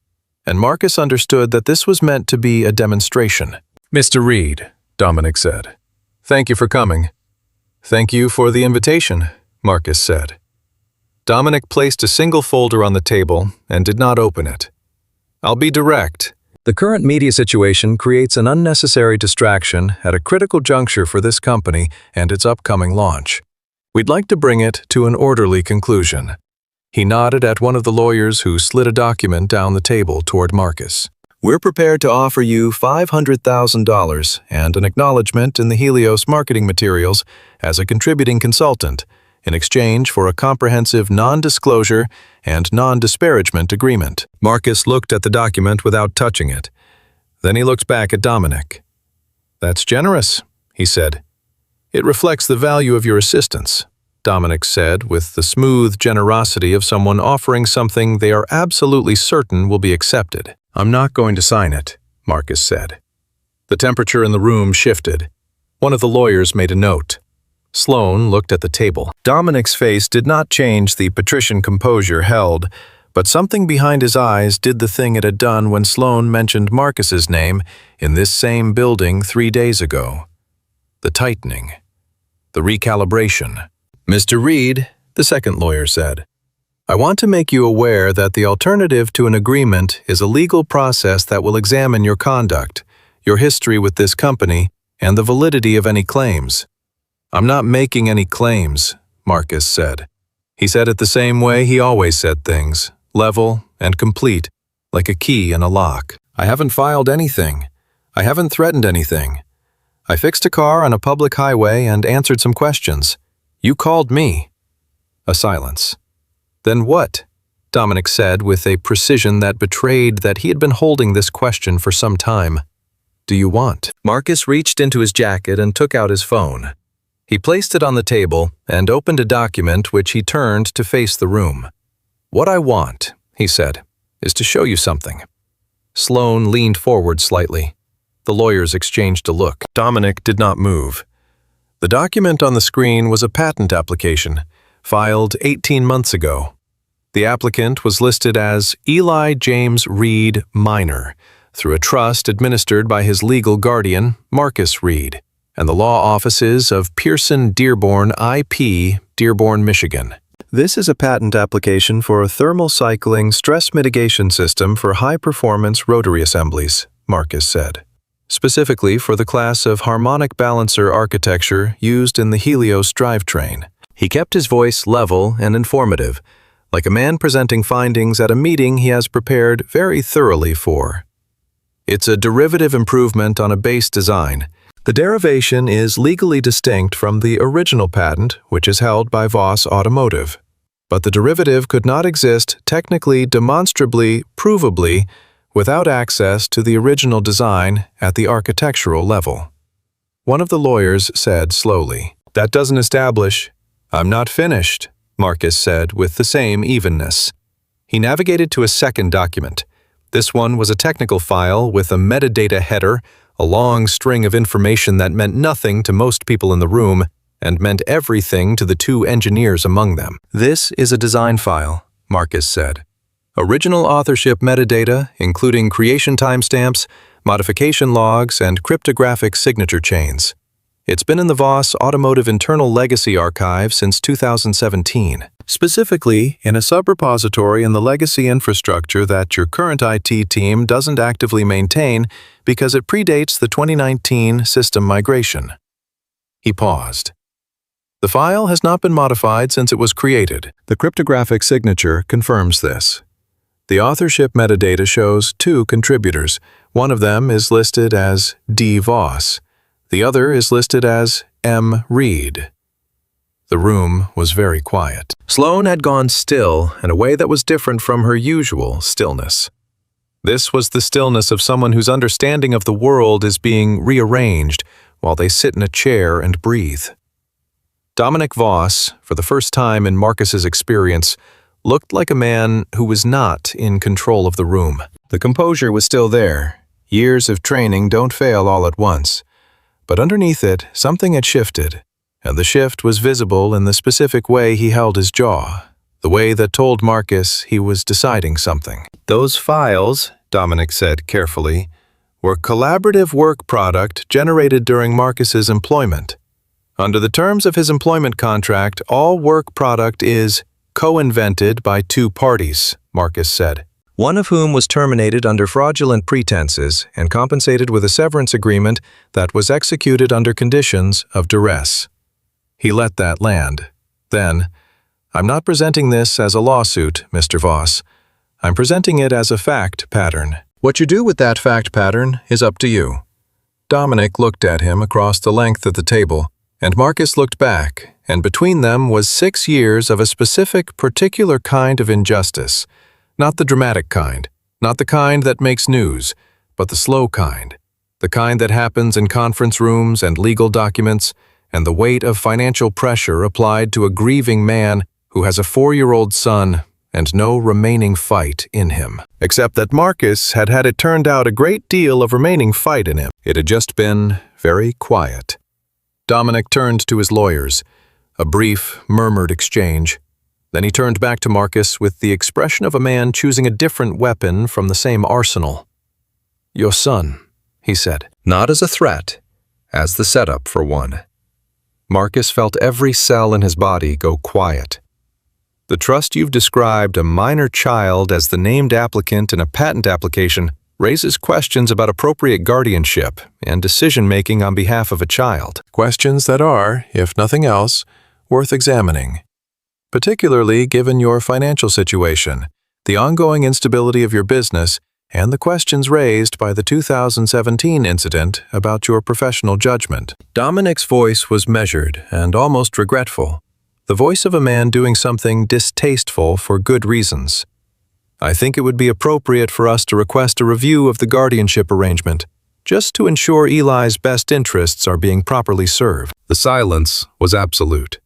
and Marcus understood that this was meant to be a demonstration. "Mr. Reed," Dominic said, "thank you for coming." "Thank you for the invitation," Marcus said. Dominic placed a single folder on the table and did not open it. "I'll be direct. The current media situation creates an unnecessary distraction at a critical juncture for this company and its upcoming launch. We'd like to bring it to an orderly conclusion." He nodded at one of the lawyers who slid a document down the table toward Marcus. "We're prepared to offer you $500,000 and an acknowledgement in the Helios marketing materials as a contributing consultant, in exchange for a comprehensive non-disclosure and non-disparagement agreement." Marcus looked at the document without touching it. Then he looked back at Dominic. "That's generous," he said. "It reflects the value of your assistance," Dominic said with the smooth generosity of someone offering something they are absolutely certain will be accepted. "I'm not going to sign it," Marcus said. The temperature in the room shifted. One of the lawyers made a note. Sloan looked at the table. Dominic's face did not change the patrician composure held, but something behind his eyes did the thing it had done when Sloan mentioned Marcus's name in this same building 3 days ago. The tightening. The recalibration. "Mr. Reed," the second lawyer said, "I want to make you aware that the alternative to an agreement is a legal process that will examine your conduct, your history with this company, and the validity of any claims." "I'm not making any claims," Marcus said. He said it the same way he always said things, level and complete, like a key in a lock. "I haven't filed anything. I haven't threatened anything. I fixed a car on a public highway and answered some questions. You called me." A silence. "Then what?" Dominic said with a precision that betrayed that he had been holding this question for some time. "Do you want?" Marcus reached into his jacket and took out his phone. He placed it on the table and opened a document which he turned to face the room. "What I want," he said, "is to show you something." Sloan leaned forward slightly. The lawyers exchanged a look. Dominic did not move. The document on the screen was a patent application, filed 18 months ago. The applicant was listed as Eli James Reed Minor, through a trust administered by his legal guardian, Marcus Reed, and the law offices of Pearson Dearborn IP, Dearborn, Michigan. This is a patent application for a thermal cycling stress mitigation system for high-performance rotary assemblies, Marcus said, specifically for the class of harmonic balancer architecture used in the Helios drivetrain. He kept his voice level and informative, like a man presenting findings at a meeting he has prepared very thoroughly for. It's a derivative improvement on a base design. The derivation is legally distinct from the original patent, which is held by Voss Automotive. But the derivative could not exist technically, demonstrably, provably, without access to the original design at the architectural level. One of the lawyers said slowly, "That doesn't establish." "I'm not finished," Marcus said with the same evenness. He navigated to a second document. This one was a technical file with a metadata header, a long string of information that meant nothing to most people in the room and meant everything to the two engineers among them. "This is a design file," Marcus said. "Original authorship metadata, including creation timestamps, modification logs, and cryptographic signature chains. It's been in the Voss Automotive Internal Legacy Archive since 2017, specifically in a subrepository in the legacy infrastructure that your current IT team doesn't actively maintain because it predates the 2019 system migration." He paused. "The file has not been modified since it was created. The cryptographic signature confirms this. The authorship metadata shows two contributors. One of them is listed as D. Voss. The other is listed as M. Reed." The room was very quiet. Sloan had gone still in a way that was different from her usual stillness. This was the stillness of someone whose understanding of the world is being rearranged while they sit in a chair and breathe. Dominic Voss, for the first time in Marcus's experience, looked like a man who was not in control of the room. The composure was still there. Years of training don't fail all at once. But underneath it, something had shifted, and the shift was visible in the specific way he held his jaw, the way that told Marcus he was deciding something. "Those files," Dominic said carefully, "were collaborative work product generated during Marcus's employment. Under the terms of his employment contract, all work product is co-invented by two parties," Marcus said, "one of whom was terminated under fraudulent pretenses and compensated with a severance agreement that was executed under conditions of duress." He let that land. Then, "I'm not presenting this as a lawsuit, Mr. Voss. I'm presenting it as a fact pattern. What you do with that fact pattern is up to you." Dominic looked at him across the length of the table, and Marcus looked back, and between them was 6 years of a specific, particular kind of injustice. Not the dramatic kind, not the kind that makes news, but the slow kind. The kind that happens in conference rooms and legal documents, and the weight of financial pressure applied to a grieving man who has a 4-year-old son and no remaining fight in him. Except that Marcus had had it turned out a great deal of remaining fight in him. It had just been very quiet. Dominic turned to his lawyers. A brief, murmured exchange. Then he turned back to Marcus with the expression of a man choosing a different weapon from the same arsenal. "Your son," he said, not as a threat, as the setup for one. Marcus felt every cell in his body go quiet. "The trust you've described a minor child as the named applicant in a patent application raises questions about appropriate guardianship and decision-making on behalf of a child. Questions that are, if nothing else, worth examining. Particularly given your financial situation, the ongoing instability of your business, and the questions raised by the 2017 incident about your professional judgment." Dominic's voice was measured and almost regretful, the voice of a man doing something distasteful for good reasons. "I think it would be appropriate for us to request a review of the guardianship arrangement, just to ensure Eli's best interests are being properly served." The silence was absolute.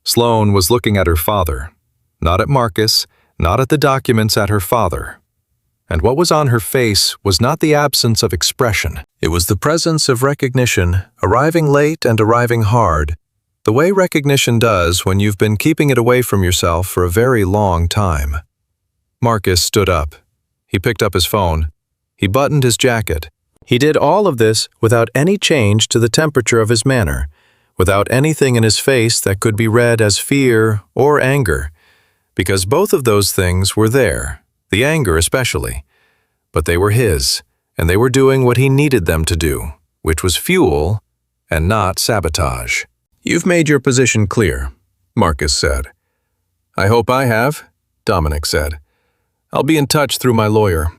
Sloan was looking at her father, not at Marcus, not at the documents, at her father. And what was on her face was not the absence of expression. It was the presence of recognition, arriving late and arriving hard, The way recognition does when you've been keeping it away from yourself for a very long time. Marcus stood up. He picked up his phone. He buttoned his jacket. He did all of this without any change to the temperature of his manner, without anything in his face that could be read as fear or anger, because both of those things were there, the anger especially. But they were his, and they were doing what he needed them to do, which was fuel and not sabotage. "You've made your position clear," Marcus said. "I hope I have," Dominic said. "I'll be in touch through my lawyer."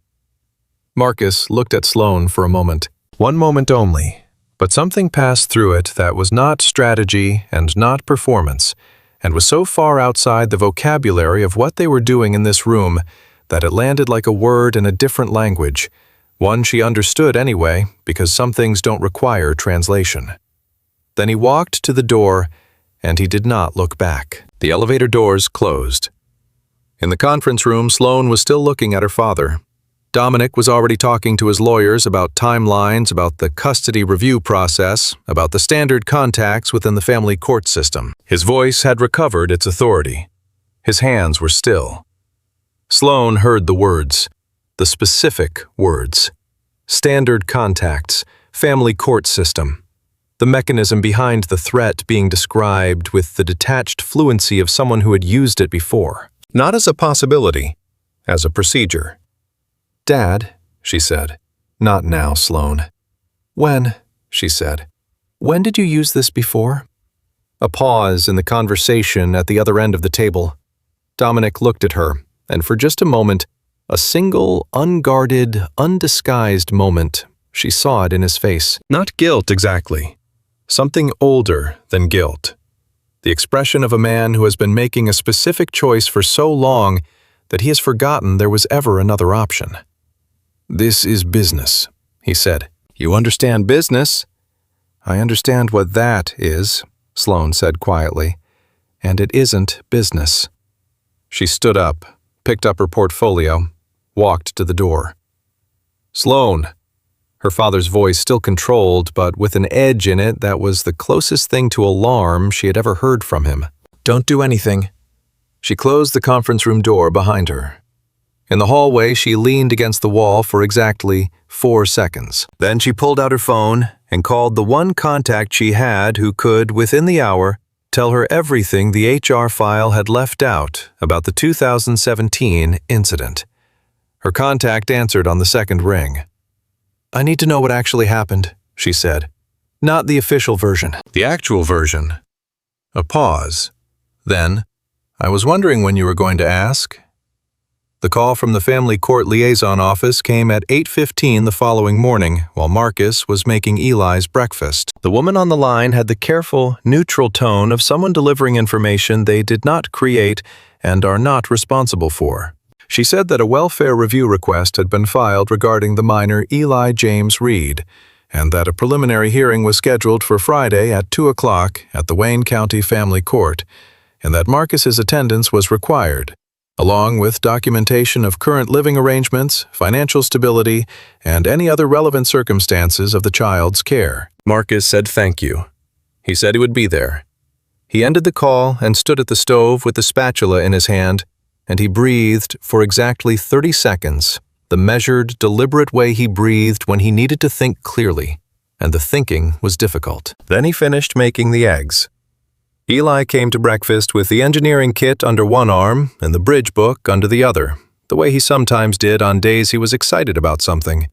Marcus looked at Sloan for a moment. One moment only, but something passed through it that was not strategy and not performance, and was so far outside the vocabulary of what they were doing in this room that it landed like a word in a different language, one she understood anyway, because some things don't require translation. Then he walked to the door, and he did not look back. The elevator doors closed. In the conference room, Sloan was still looking at her father. Dominic was already talking to his lawyers about timelines, about the custody review process, about the standard contacts within the family court system. His voice had recovered its authority. His hands were still. Sloan heard the words, the specific words. Standard contacts, family court system. The mechanism behind the threat being described with the detached fluency of someone who had used it before. Not as a possibility, as a procedure. "Dad," she said. "Not now, Sloan." "When?" she said. "When did you use this before?" A pause in the conversation at the other end of the table. Dominic looked at her, and for just a moment, a single, unguarded, undisguised moment, she saw it in his face. Not guilt exactly. Something older than guilt. The expression of a man who has been making a specific choice for so long that he has forgotten there was ever another option. "This is business," he said. "You understand business?" "I understand what that is," Sloan said quietly. "And it isn't business." She stood up, picked up her portfolio, walked to the door. "Sloan," her father's voice still controlled, but with an edge in it that was the closest thing to alarm she had ever heard from him. "Don't do anything." She closed the conference room door behind her. In the hallway, she leaned against the wall for exactly 4 seconds. Then she pulled out her phone and called the one contact she had who could, within the hour, tell her everything the HR file had left out about the 2017 incident. Her contact answered on the second ring. "I need to know what actually happened," she said. "Not the official version." "The actual version." A pause. Then, "I was wondering when you were going to ask." The call from the family court liaison office came at 8:15 the following morning while Marcus was making Eli's breakfast. The woman on the line had the careful, neutral tone of someone delivering information they did not create and are not responsible for. She said that a welfare review request had been filed regarding the minor Eli James Reed, and that a preliminary hearing was scheduled for Friday at 2 o'clock at the Wayne County Family Court, and that Marcus's attendance was required, along with documentation of current living arrangements, financial stability, and any other relevant circumstances of the child's care. Marcus said thank you. He said he would be there. He ended the call and stood at the stove with the spatula in his hand, and he breathed for exactly 30 seconds, the measured, deliberate way he breathed when he needed to think clearly, and the thinking was difficult. Then he finished making the eggs. Eli came to breakfast with the engineering kit under one arm and the bridge book under the other, the way he sometimes did on days he was excited about something,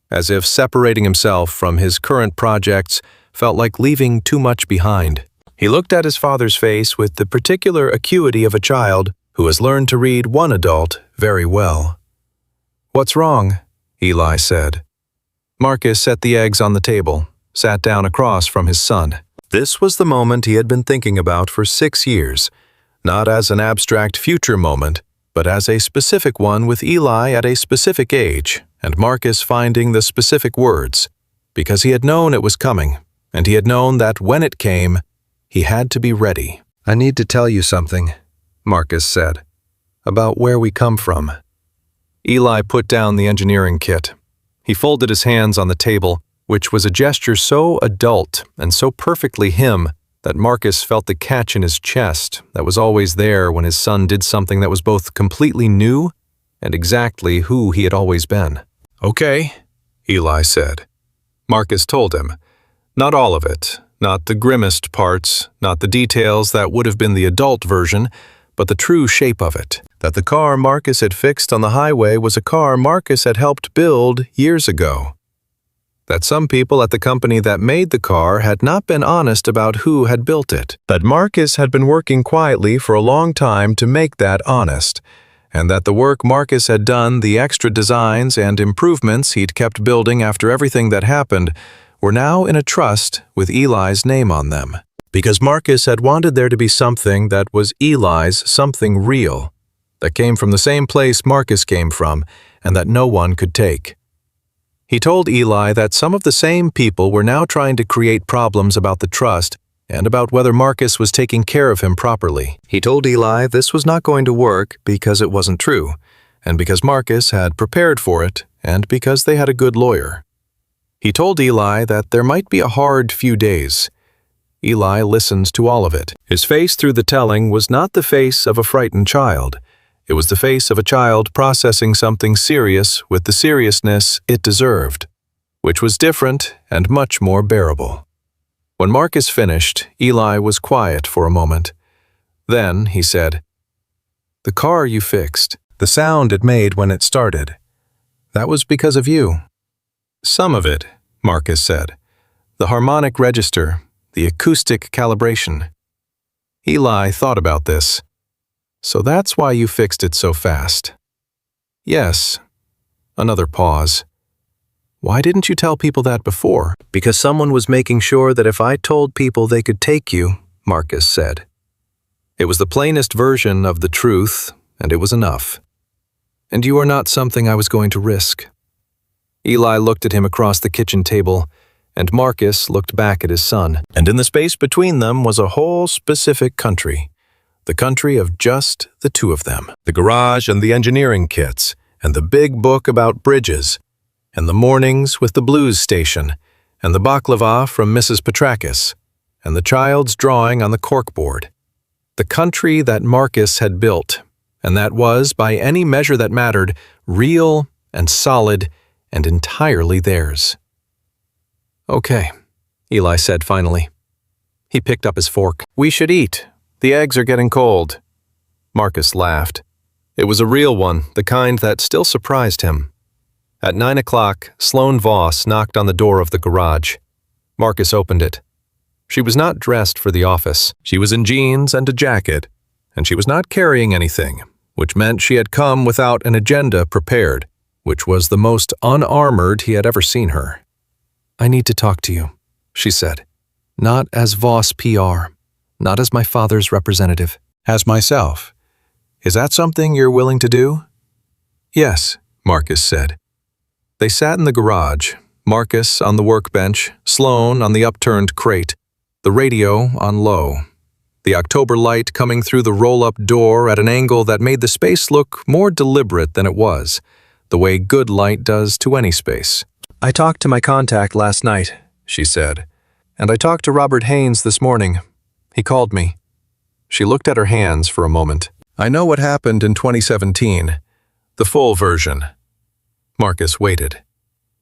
as if separating himself from his current projects felt like leaving too much behind. He looked at his father's face with the particular acuity of a child who has learned to read one adult very well. "What's wrong?" Eli said. Marcus set the eggs on the table, sat down across from his son. This was the moment he had been thinking about for 6 years, not as an abstract future moment, but as a specific one with Eli at a specific age, and Marcus finding the specific words, because he had known it was coming, and he had known that when it came, he had to be ready. "I need to tell you something," Marcus said, "about where we come from." Eli put down the engineering kit. He folded his hands on the table, which was a gesture so adult and so perfectly him that Marcus felt the catch in his chest that was always there when his son did something that was both completely new and exactly who he had always been. "Okay," Eli said. Marcus told him. Not all of it, not the grimmest parts, not the details that would have been the adult version, but the true shape of it. That the car Marcus had fixed on the highway was a car Marcus had helped build years ago. That some people at the company that made the car had not been honest about who had built it. That Marcus had been working quietly for a long time to make that honest. And that the work Marcus had done, the extra designs and improvements he'd kept building after everything that happened, were now in a trust with Eli's name on them. Because Marcus had wanted there to be something that was Eli's, something real, that came from the same place Marcus came from, and that no one could take. He told Eli that some of the same people were now trying to create problems about the trust and about whether Marcus was taking care of him properly. He told Eli this was not going to work because it wasn't true, and because Marcus had prepared for it, and because they had a good lawyer. He told Eli that there might be a hard few days. Eli listened to all of it. His face through the telling was not the face of a frightened child. It was the face of a child processing something serious with the seriousness it deserved, which was different and much more bearable. When Marcus finished, Eli was quiet for a moment. Then he said, "The car you fixed, the sound it made when it started, that was because of you." "Some of it," Marcus said. "The harmonic register, the acoustic calibration." Eli thought about this. "So that's why you fixed it so fast." "Yes." Another pause. "Why didn't you tell people that before?" "Because someone was making sure that if I told people they could take you," Marcus said. It was the plainest version of the truth, and it was enough. "And you are not something I was going to risk." Eli looked at him across the kitchen table, and Marcus looked back at his son. And in the space between them was a whole specific country. The country of just the two of them. The garage and the engineering kits, and the big book about bridges, and the mornings with the blues station, and the baklava from Mrs. Petrakis, and the child's drawing on the corkboard. The country that Marcus had built, and that was, by any measure that mattered, real and solid and entirely theirs. "Okay," Eli said finally. He picked up his fork. "We should eat. The eggs are getting cold." Marcus laughed. It was a real one, the kind that still surprised him. At 9 o'clock, Sloane Voss knocked on the door of the garage. Marcus opened it. She was not dressed for the office. She was in jeans and a jacket, and she was not carrying anything, which meant she had come without an agenda prepared, which was the most unarmored he had ever seen her. "I need to talk to you," she said. "Not as Voss PR, not as my father's representative, as myself. Is that something you're willing to do?" "Yes," Marcus said. They sat in the garage, Marcus on the workbench, Sloane on the upturned crate, the radio on low, the October light coming through the roll-up door at an angle that made the space look more deliberate than it was, the way good light does to any space. "I talked to my contact last night," she said, "and I talked to Robert Haynes this morning. He called me." She looked at her hands for a moment. "I know what happened in 2017, the full version." Marcus waited.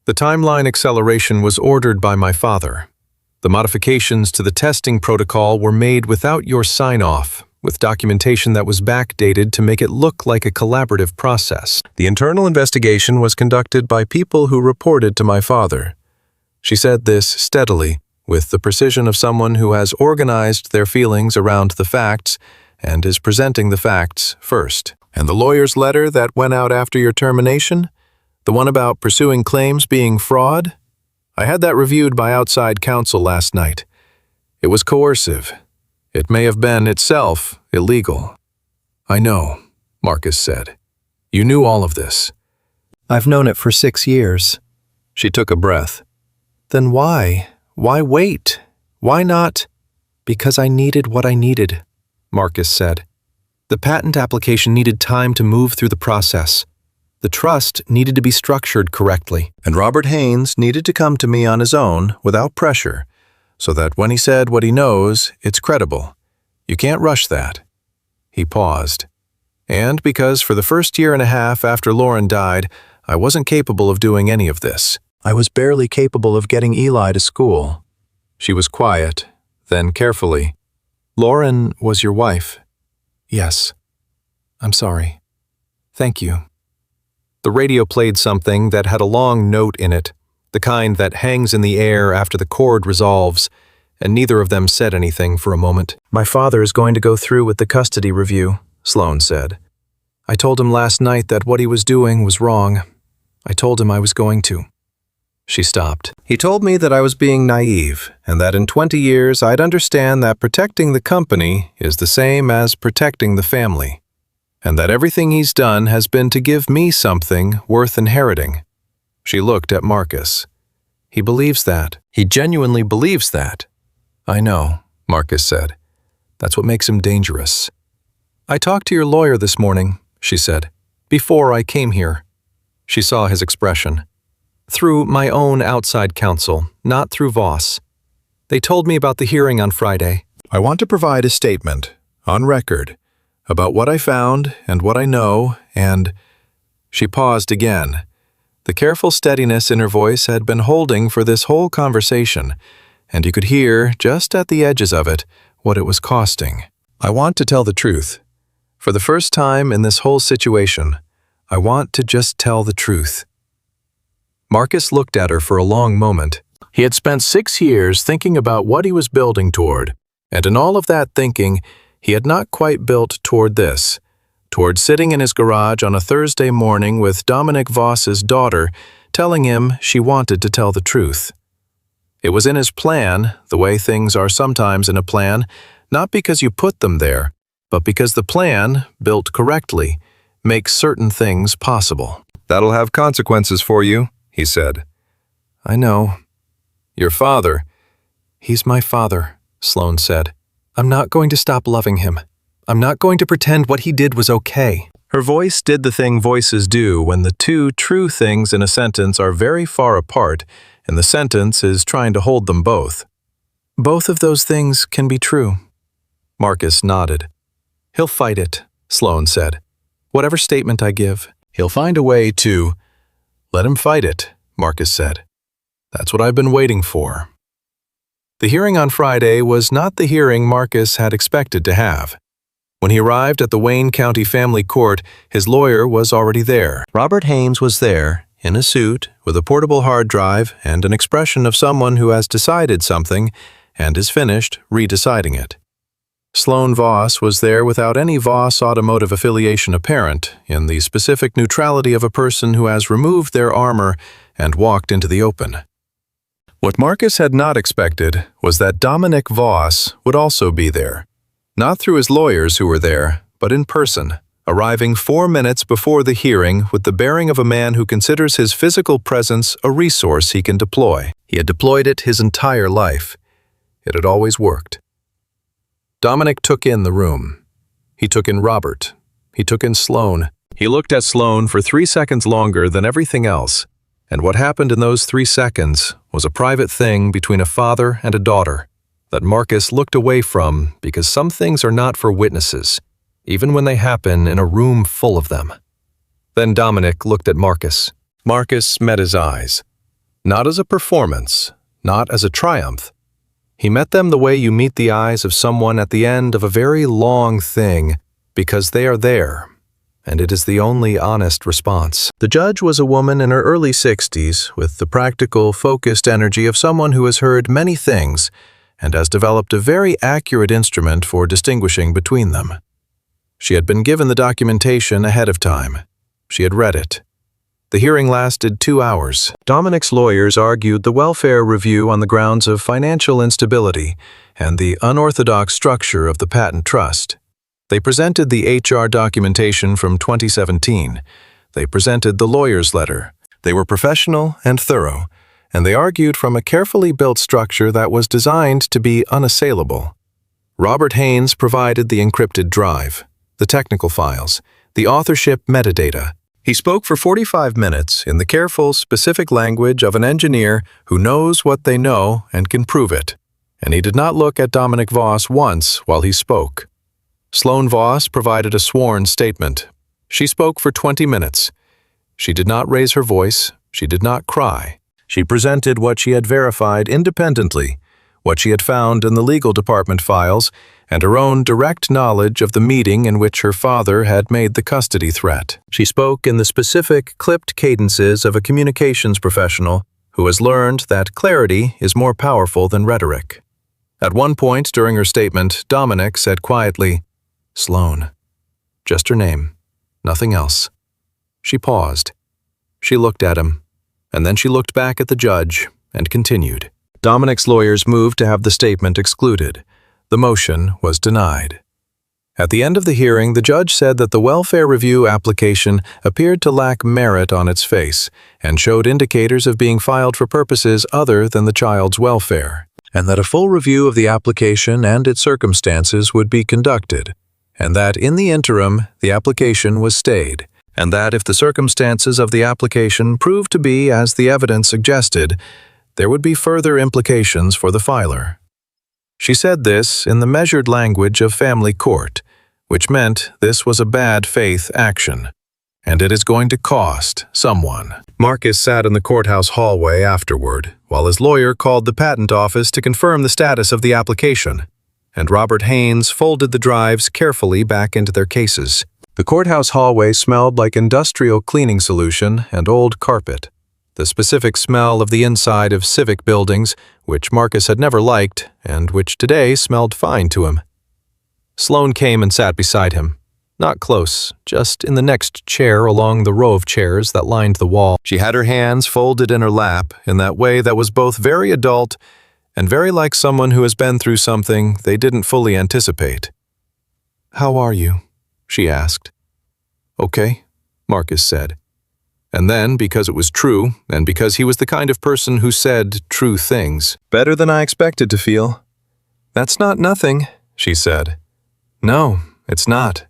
"The timeline acceleration was ordered by my father. The modifications to the testing protocol were made without your sign-off, with documentation that was backdated to make it look like a collaborative process. The internal investigation was conducted by people who reported to my father." She said this steadily, with the precision of someone who has organized their feelings around the facts and is presenting the facts first. "And the lawyer's letter that went out after your termination? The one about pursuing claims being fraud? I had that reviewed by outside counsel last night. It was coercive. It may have been itself illegal." "I know," Marcus said. "You knew all of this." "I've known it for 6 years." She took a breath. "Then why? Why wait? Why not?" "Because I needed what I needed," Marcus said. "The patent application needed time to move through the process. The trust needed to be structured correctly, and Robert Haynes needed to come to me on his own without pressure, so that when he said what he knows, it's credible. You can't rush that." He paused. "And because for the first year and a half after Lauren died, I wasn't capable of doing any of this. I was barely capable of getting Eli to school." She was quiet, then carefully, "Lauren was your wife?" "Yes." "I'm sorry. Thank you." The radio played something that had a long note in it, the kind that hangs in the air after the chord resolves, and neither of them said anything for a moment. "My father is going to go through with the custody review," Sloan said. "I told him last night that what he was doing was wrong. I told him I was going to." She stopped. "He told me that I was being naive, and that in 20 years I'd understand that protecting the company is the same as protecting the family, and that everything he's done has been to give me something worth inheriting." She looked at Marcus. "He believes that. He genuinely believes that." "I know," Marcus said. "That's what makes him dangerous." "I talked to your lawyer this morning," she said, "before I came here." She saw his expression. "Through my own outside counsel, not through Voss. They told me about the hearing on Friday. I want to provide a statement, on record, about what I found and what I know, and—" She paused again. The careful steadiness in her voice had been holding for this whole conversation, and you could hear, just at the edges of it, what it was costing. "I want to tell the truth. For the first time in this whole situation, I want to just tell the truth." Marcus looked at her for a long moment. He had spent 6 years thinking about what he was building toward, and in all of that thinking, he had not quite built toward this, toward sitting in his garage on a Thursday morning with Dominic Voss's daughter telling him she wanted to tell the truth. It was in his plan, the way things are sometimes in a plan, not because you put them there, but because the plan, built correctly, makes certain things possible. "That'll have consequences for you," he said. "I know." "Your father." "He's my father," Sloan said. "I'm not going to stop loving him. I'm not going to pretend what he did was okay." Her voice did the thing voices do when the two true things in a sentence are very far apart and the sentence is trying to hold them both. "Both of those things can be true." Marcus nodded. "He'll fight it," Sloan said. "Whatever statement I give, he'll find a way to—" "Let him fight it," Marcus said. "That's what I've been waiting for." The hearing on Friday was not the hearing Marcus had expected to have. When he arrived at the Wayne County Family Court, his lawyer was already there. Robert Haynes was there, in a suit, with a portable hard drive and an expression of someone who has decided something and is finished redeciding it. Sloan Voss was there without any Voss Automotive affiliation apparent, in the specific neutrality of a person who has removed their armor and walked into the open. What Marcus had not expected was that Dominic Voss would also be there. Not through his lawyers who were there, but in person, arriving 4 minutes before the hearing with the bearing of a man who considers his physical presence a resource he can deploy. He had deployed it his entire life. It had always worked. Dominic took in the room. He took in Robert. He took in Sloan. He looked at Sloan for 3 seconds longer than everything else, and what happened in those 3 seconds was a private thing between a father and a daughter that Marcus looked away from because some things are not for witnesses, even when they happen in a room full of them. Then Dominic looked at Marcus. Marcus met his eyes. Not as a performance, not as a triumph. He met them the way you meet the eyes of someone at the end of a very long thing, because they are there, and it is the only honest response. The judge was a woman in her early 60s with the practical, focused energy of someone who has heard many things and has developed a very accurate instrument for distinguishing between them. She had been given the documentation ahead of time. She had read it. The hearing lasted 2 hours. Dominic's lawyers argued the welfare review on the grounds of financial instability and the unorthodox structure of the patent trust. They presented the HR documentation from 2017. They presented the lawyer's letter. They were professional and thorough, and they argued from a carefully built structure that was designed to be unassailable. Robert Haynes provided the encrypted drive, the technical files, the authorship metadata. He spoke for 45 minutes in the careful, specific language of an engineer who knows what they know and can prove it. and he did not look at Dominic Voss once while he spoke. Sloane Voss provided a sworn statement. She spoke for 20 minutes. She did not raise her voice. She did not cry. She presented what she had verified independently, what she had found in the legal department files, and her own direct knowledge of the meeting in which her father had made the custody threat. She spoke in the specific, clipped cadences of a communications professional who has learned that clarity is more powerful than rhetoric. At one point during her statement, Dominic said quietly, "Sloane." Just her name, nothing else. She paused. She looked at him, and then she looked back at the judge and continued. Dominic's lawyers moved to have the statement excluded. The motion was denied. At the end of the hearing, the judge said that the welfare review application appeared to lack merit on its face and showed indicators of being filed for purposes other than the child's welfare, and that a full review of the application and its circumstances would be conducted, and that in the interim, the application was stayed, and that if the circumstances of the application proved to be as the evidence suggested, there would be further implications for the filer. She said this in the measured language of family court, which meant this was a bad faith action, and it is going to cost someone. Marcus sat in the courthouse hallway afterward, while his lawyer called the patent office to confirm the status of the application, and Robert Haynes folded the drives carefully back into their cases. The courthouse hallway smelled like industrial cleaning solution and old carpet, the specific smell of the inside of civic buildings, which Marcus had never liked and which today smelled fine to him. Sloane came and sat beside him, not close, just in the next chair along the row of chairs that lined the wall. She had her hands folded in her lap in that way that was both very adult and very like someone who has been through something they didn't fully anticipate. "How are you?" she asked. "Okay," Marcus said. And then, because it was true, and because he was the kind of person who said true things, "Better than I expected to feel." "That's not nothing," she said. "No, it's not."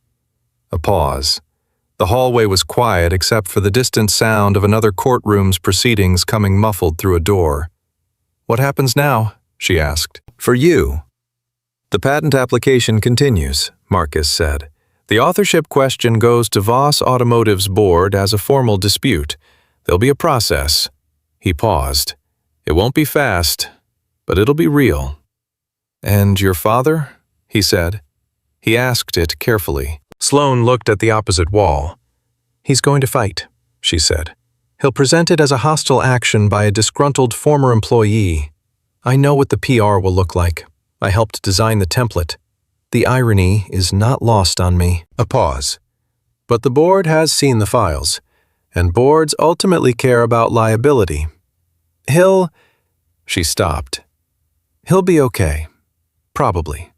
A pause. The hallway was quiet except for the distant sound of another courtroom's proceedings coming muffled through a door. "What happens now?" she asked. "For you." "The patent application continues," Marcus said. "The authorship question goes to Voss Automotive's board as a formal dispute. There'll be a process." He paused. "It won't be fast, but it'll be real." "And your father?" he said. He asked it carefully. Sloane looked at the opposite wall. "He's going to fight," she said. "He'll present it as a hostile action by a disgruntled former employee. I know what the PR will look like. I helped design the template. The irony is not lost on me." A pause. "But the board has seen the files, and boards ultimately care about liability. She stopped. "He'll be okay. Probably.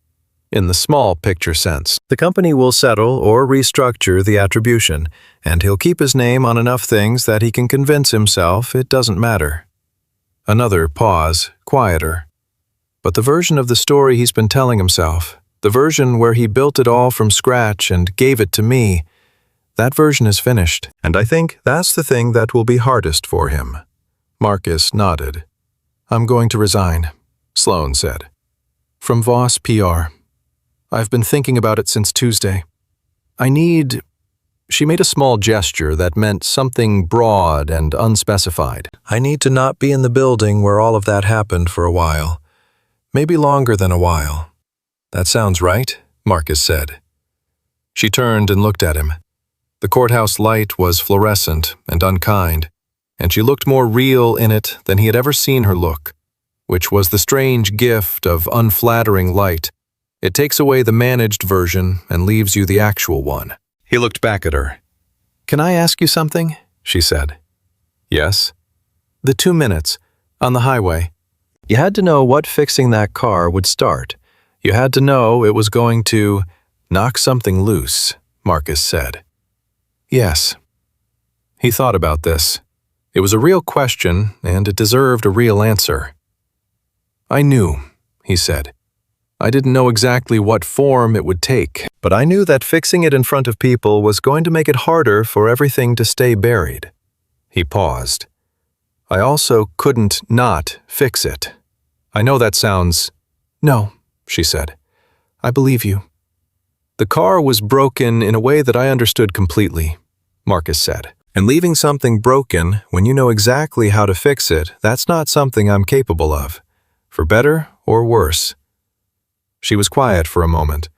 In the small picture sense. The company will settle or restructure the attribution, and he'll keep his name on enough things that he can convince himself it doesn't matter." Another pause, quieter. "But the version of the story he's been telling himself, the version where he built it all from scratch and gave it to me, that version is finished, and I think that's the thing that will be hardest for him." Marcus nodded. "I'm going to resign," Sloane said. "From Voss PR. I've been thinking about it since Tuesday. She made a small gesture that meant something broad and unspecified. "I need to not be in the building where all of that happened for a while. Maybe longer than a while." "That sounds right," Marcus said. She turned and looked at him. The courthouse light was fluorescent and unkind, and she looked more real in it than he had ever seen her look, which was the strange gift of unflattering light. It takes away the managed version and leaves you the actual one. He looked back at her. "Can I ask you something?" she said. "Yes." "The 2 minutes, on the highway. You had to know what fixing that car would start. You had to know it was going to knock something loose," Marcus said. "Yes." He thought about this. It was a real question, and it deserved a real answer. "I knew," he said. "I didn't know exactly what form it would take, but I knew that fixing it in front of people was going to make it harder for everything to stay buried." He paused. "I also couldn't not fix it. I know that sounds "No," she said. "I believe you." "The car was broken in a way that I understood completely," Marcus said. "And leaving something broken when you know exactly how to fix it, that's not something I'm capable of, for better or worse." She was quiet for a moment.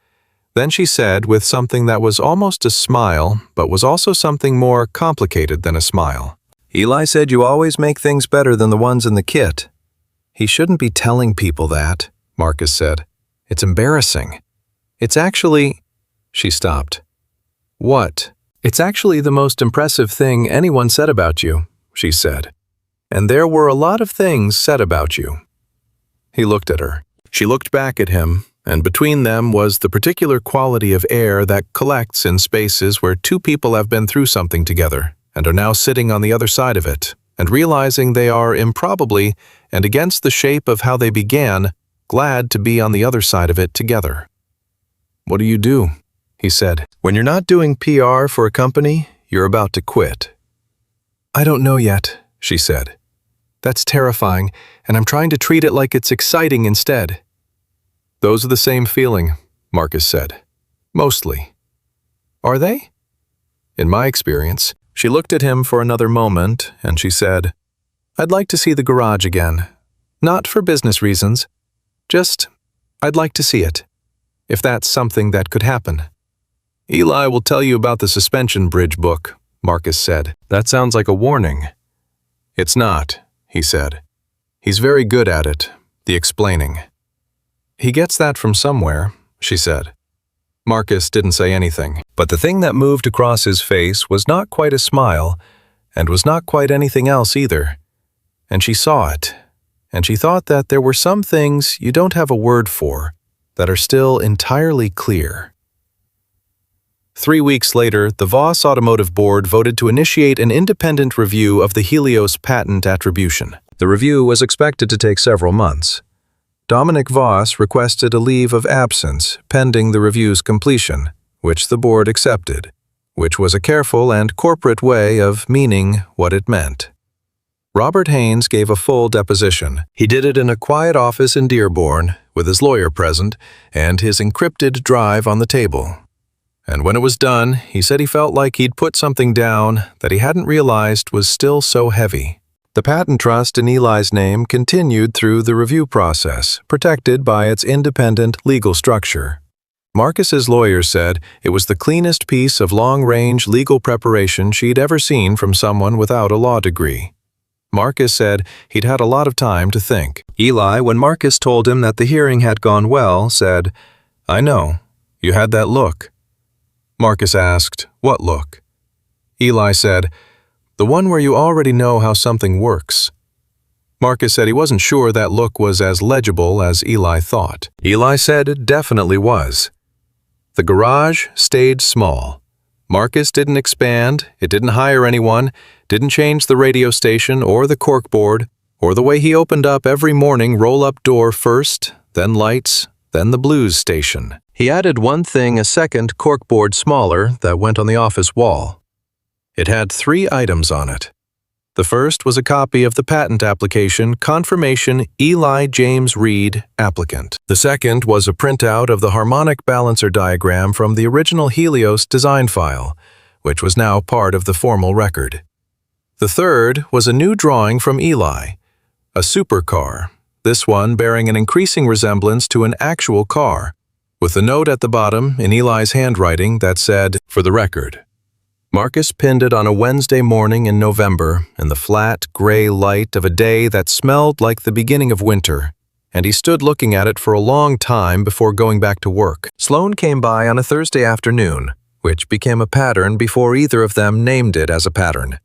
Then she said, with something that was almost a smile, but was also something more complicated than a smile, "Eli said you always make things better than the ones in the kit." "He shouldn't be telling people that," Marcus said. "It's embarrassing. It's actually—" She stopped. "What?" "It's actually the most impressive thing anyone said about you," she said. "And there were a lot of things said about you." He looked at her. She looked back at him, and between them was the particular quality of air that collects in spaces where two people have been through something together and are now sitting on the other side of it, and realizing they are improbably, and against the shape of how they began, glad to be on the other side of it together. "What do you do?" he said. "When you're not doing PR for a company, you're about to quit." "I don't know yet," she said. "That's terrifying, and I'm trying to treat it like it's exciting instead." "Those are the same feeling," Marcus said. "Mostly." "Are they?" "In my experience." She looked at him for another moment, and she said, "I'd like to see the garage again. Not for business reasons. Just, I'd like to see it. If that's something that could happen." "Eli will tell you about the suspension bridge book," Marcus said. "That sounds like a warning." "It's not," he said. "He's very good at it, the explaining." "He gets that from somewhere," she said. Marcus didn't say anything, but the thing that moved across his face was not quite a smile, and was not quite anything else either. And she saw it, and she thought that there were some things you don't have a word for that are still entirely clear. 3 weeks later, the Voss Automotive Board voted to initiate an independent review of the Helios patent attribution. The review was expected to take several months. Dominic Voss requested a leave of absence pending the review's completion, which the board accepted, which was a careful and corporate way of meaning what it meant. Robert Haynes gave a full deposition. He did it in a quiet office in Dearborn, with his lawyer present and his encrypted drive on the table. And when it was done, he said he felt like he'd put something down that he hadn't realized was still so heavy. The patent trust in Eli's name continued through the review process, protected by its independent legal structure. Marcus's lawyer said it was the cleanest piece of long-range legal preparation she'd ever seen from someone without a law degree. Marcus said he'd had a lot of time to think. Eli, when Marcus told him that the hearing had gone well, said, "I know. You had that look." Marcus asked, "What look?" Eli said, "The one where you already know how something works." Marcus said he wasn't sure that look was as legible as Eli thought. Eli said it definitely was. The garage stayed small. Marcus didn't expand, it didn't hire anyone, didn't change the radio station or the corkboard, or the way he opened up every morning roll-up door first, then lights, then the blues station. He added one thing, a second corkboard smaller that went on the office wall. It had 3 items on it. The first was a copy of the patent application Confirmation Eli James Reed, applicant. The second was a printout of the harmonic balancer diagram from the original Helios design file, which was now part of the formal record. The third was a new drawing from Eli, a supercar, this one bearing an increasing resemblance to an actual car, with a note at the bottom in Eli's handwriting that said, "For the record." Marcus pinned it on a Wednesday morning in November in the flat, gray light of a day that smelled like the beginning of winter, and he stood looking at it for a long time before going back to work. Sloan came by on a Thursday afternoon, which became a pattern before either of them named it as a pattern.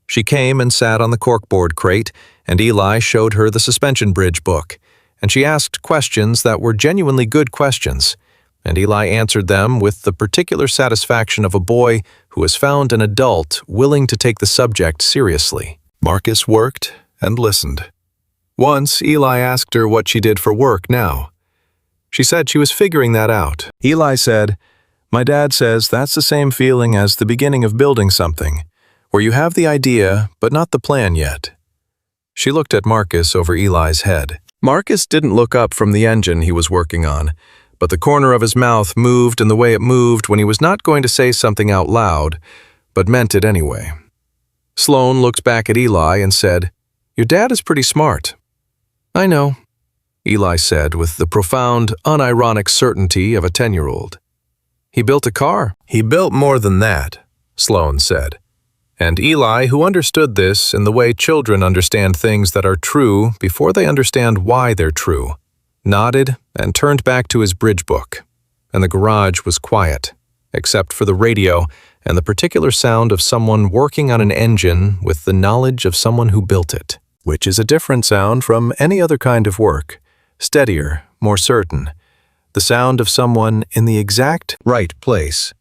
She came and sat on the corkboard crate, and Eli showed her the suspension bridge book, and she asked questions that were genuinely good questions, and Eli answered them with the particular satisfaction of a boy who has found an adult willing to take the subject seriously. Marcus worked and listened. Once, Eli asked her what she did for work now. She said she was figuring that out. Eli said, "My dad says that's the same feeling as the beginning of building something, where you have the idea but not the plan yet." She looked at Marcus over Eli's head. Marcus didn't look up from the engine he was working on, but the corner of his mouth moved in the way it moved when he was not going to say something out loud, but meant it anyway. Sloan looked back at Eli and said, "Your dad is pretty smart." "I know," Eli said with the profound, unironic certainty of a 10-year-old. "He built a car." "He built more than that," Sloan said. And Eli, who understood this in the way children understand things that are true before they understand why they're true, nodded and turned back to his bridge book, and the garage was quiet, except for the radio and the particular sound of someone working on an engine with the knowledge of someone who built it, which is a different sound from any other kind of work, steadier, more certain, the sound of someone in the exact right place